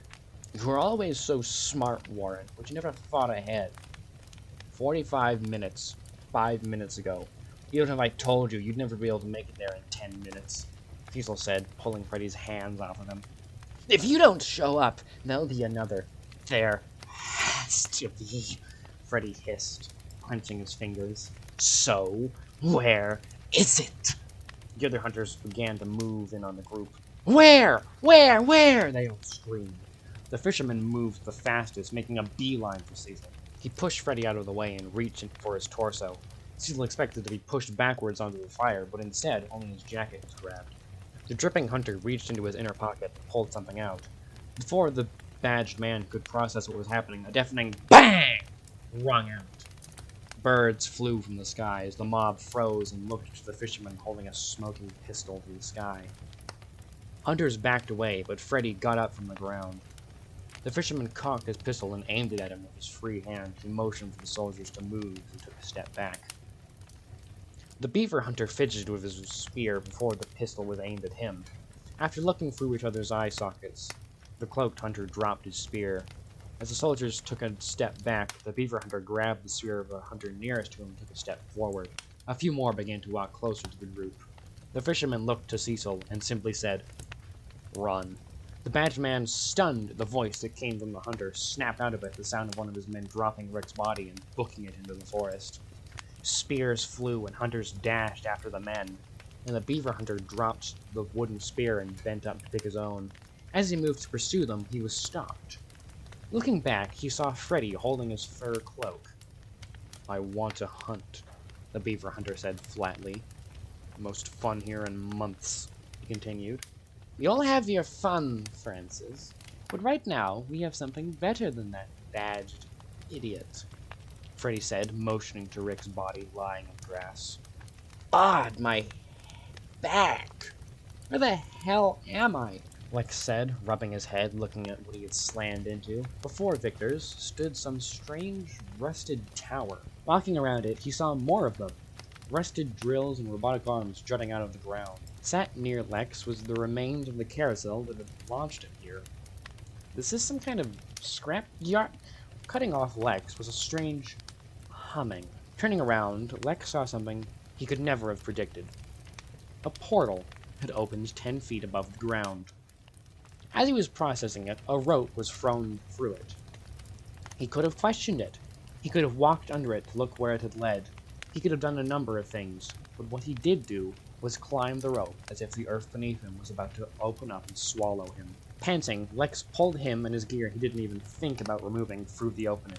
"You were always so smart, Warren, but you never thought ahead. 45 minutes, 5 minutes ago. Even if I told you, you'd never be able to make it there in 10 minutes, Cecil said, pulling Freddie's hands off of him. "If you don't show up, there'll be another. There has to be," Freddie hissed, clenching his fingers. "So, where is it?" The other hunters began to move in on the group. "Where? Where? Where?" they all screamed. The fisherman moved the fastest, making a beeline for Cecil. He pushed Freddie out of the way and reached for his torso. Cecil expected to be pushed backwards onto the fire, but instead, only his jacket was grabbed. The dripping hunter reached into his inner pocket and pulled something out. Before the badged man could process what was happening, a deafening BANG rung out. Birds flew from the sky as the mob froze and looked to the fisherman holding a smoking pistol to the sky. Hunters backed away, but Freddie got up from the ground. The fisherman cocked his pistol and aimed it at him with his free hand. He motioned for the soldiers to move and took a step back. The beaver hunter fidgeted with his spear before the pistol was aimed at him. After looking through each other's eye sockets, the cloaked hunter dropped his spear. As the soldiers took a step back, the beaver hunter grabbed the spear of the hunter nearest to him and took a step forward. A few more began to walk closer to the group. The fisherman looked to Cecil and simply said, "Run." The badged man, stunned at the voice that came from the hunter, snapped out of it at the sound of one of his men dropping Rick's body and booking it into the forest. Spears flew and hunters dashed after the men, and the beaver hunter dropped the wooden spear and bent up to pick his own. As he moved to pursue them, he was stopped. Looking back, he saw Freddie holding his fur cloak. "I want to hunt," the beaver hunter said flatly. "Most fun here in months," he continued. "You'll have your fun, Francis, but right now we have something better than that badged idiot," Freddie said, motioning to Rick's body lying in the grass. "God, my back! Where the hell am I?" Lex said, rubbing his head, looking at what he had slammed into. Before Victor's stood some strange, rusted tower. Walking around it, he saw more of them. Rusted drills and robotic arms jutting out of the ground. Sat near Lex was the remains of the carousel that had launched it here. This is some kind of scrap yard. Cutting off Lex was a strange humming. Turning around, Lex saw something he could never have predicted. A portal had opened 10 feet above the ground. As he was processing it, a rope was thrown through it. He could have questioned it. He could have walked under it to look where it had led. He could have done a number of things, but what he did do was climb the rope as if the earth beneath him was about to open up and swallow him. Panting, Lex pulled him and his gear he didn't even think about removing through the opening.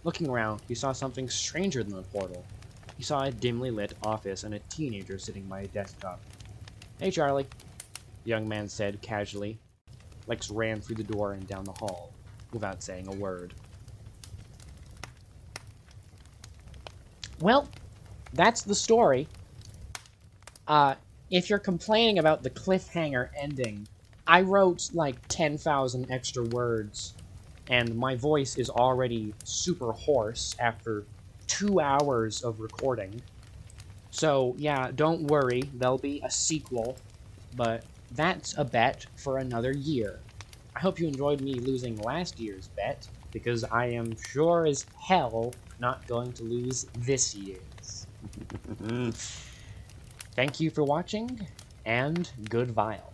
Looking around, he saw something stranger than the portal. He saw a dimly lit office and a teenager sitting by a desktop. "Hey, Charlie," the young man said casually. Lex ran through the door and down the hall, without saying a word. Well, that's the story. If you're complaining about the cliffhanger ending, I wrote like 10,000 extra words, and my voice is already super hoarse after 2 hours of recording. So, yeah, don't worry, there'll be a sequel, but that's a bet for another year. I hope you enjoyed me losing last year's bet, because I am sure as hell not going to lose this year's. Thank you for watching, and good vile.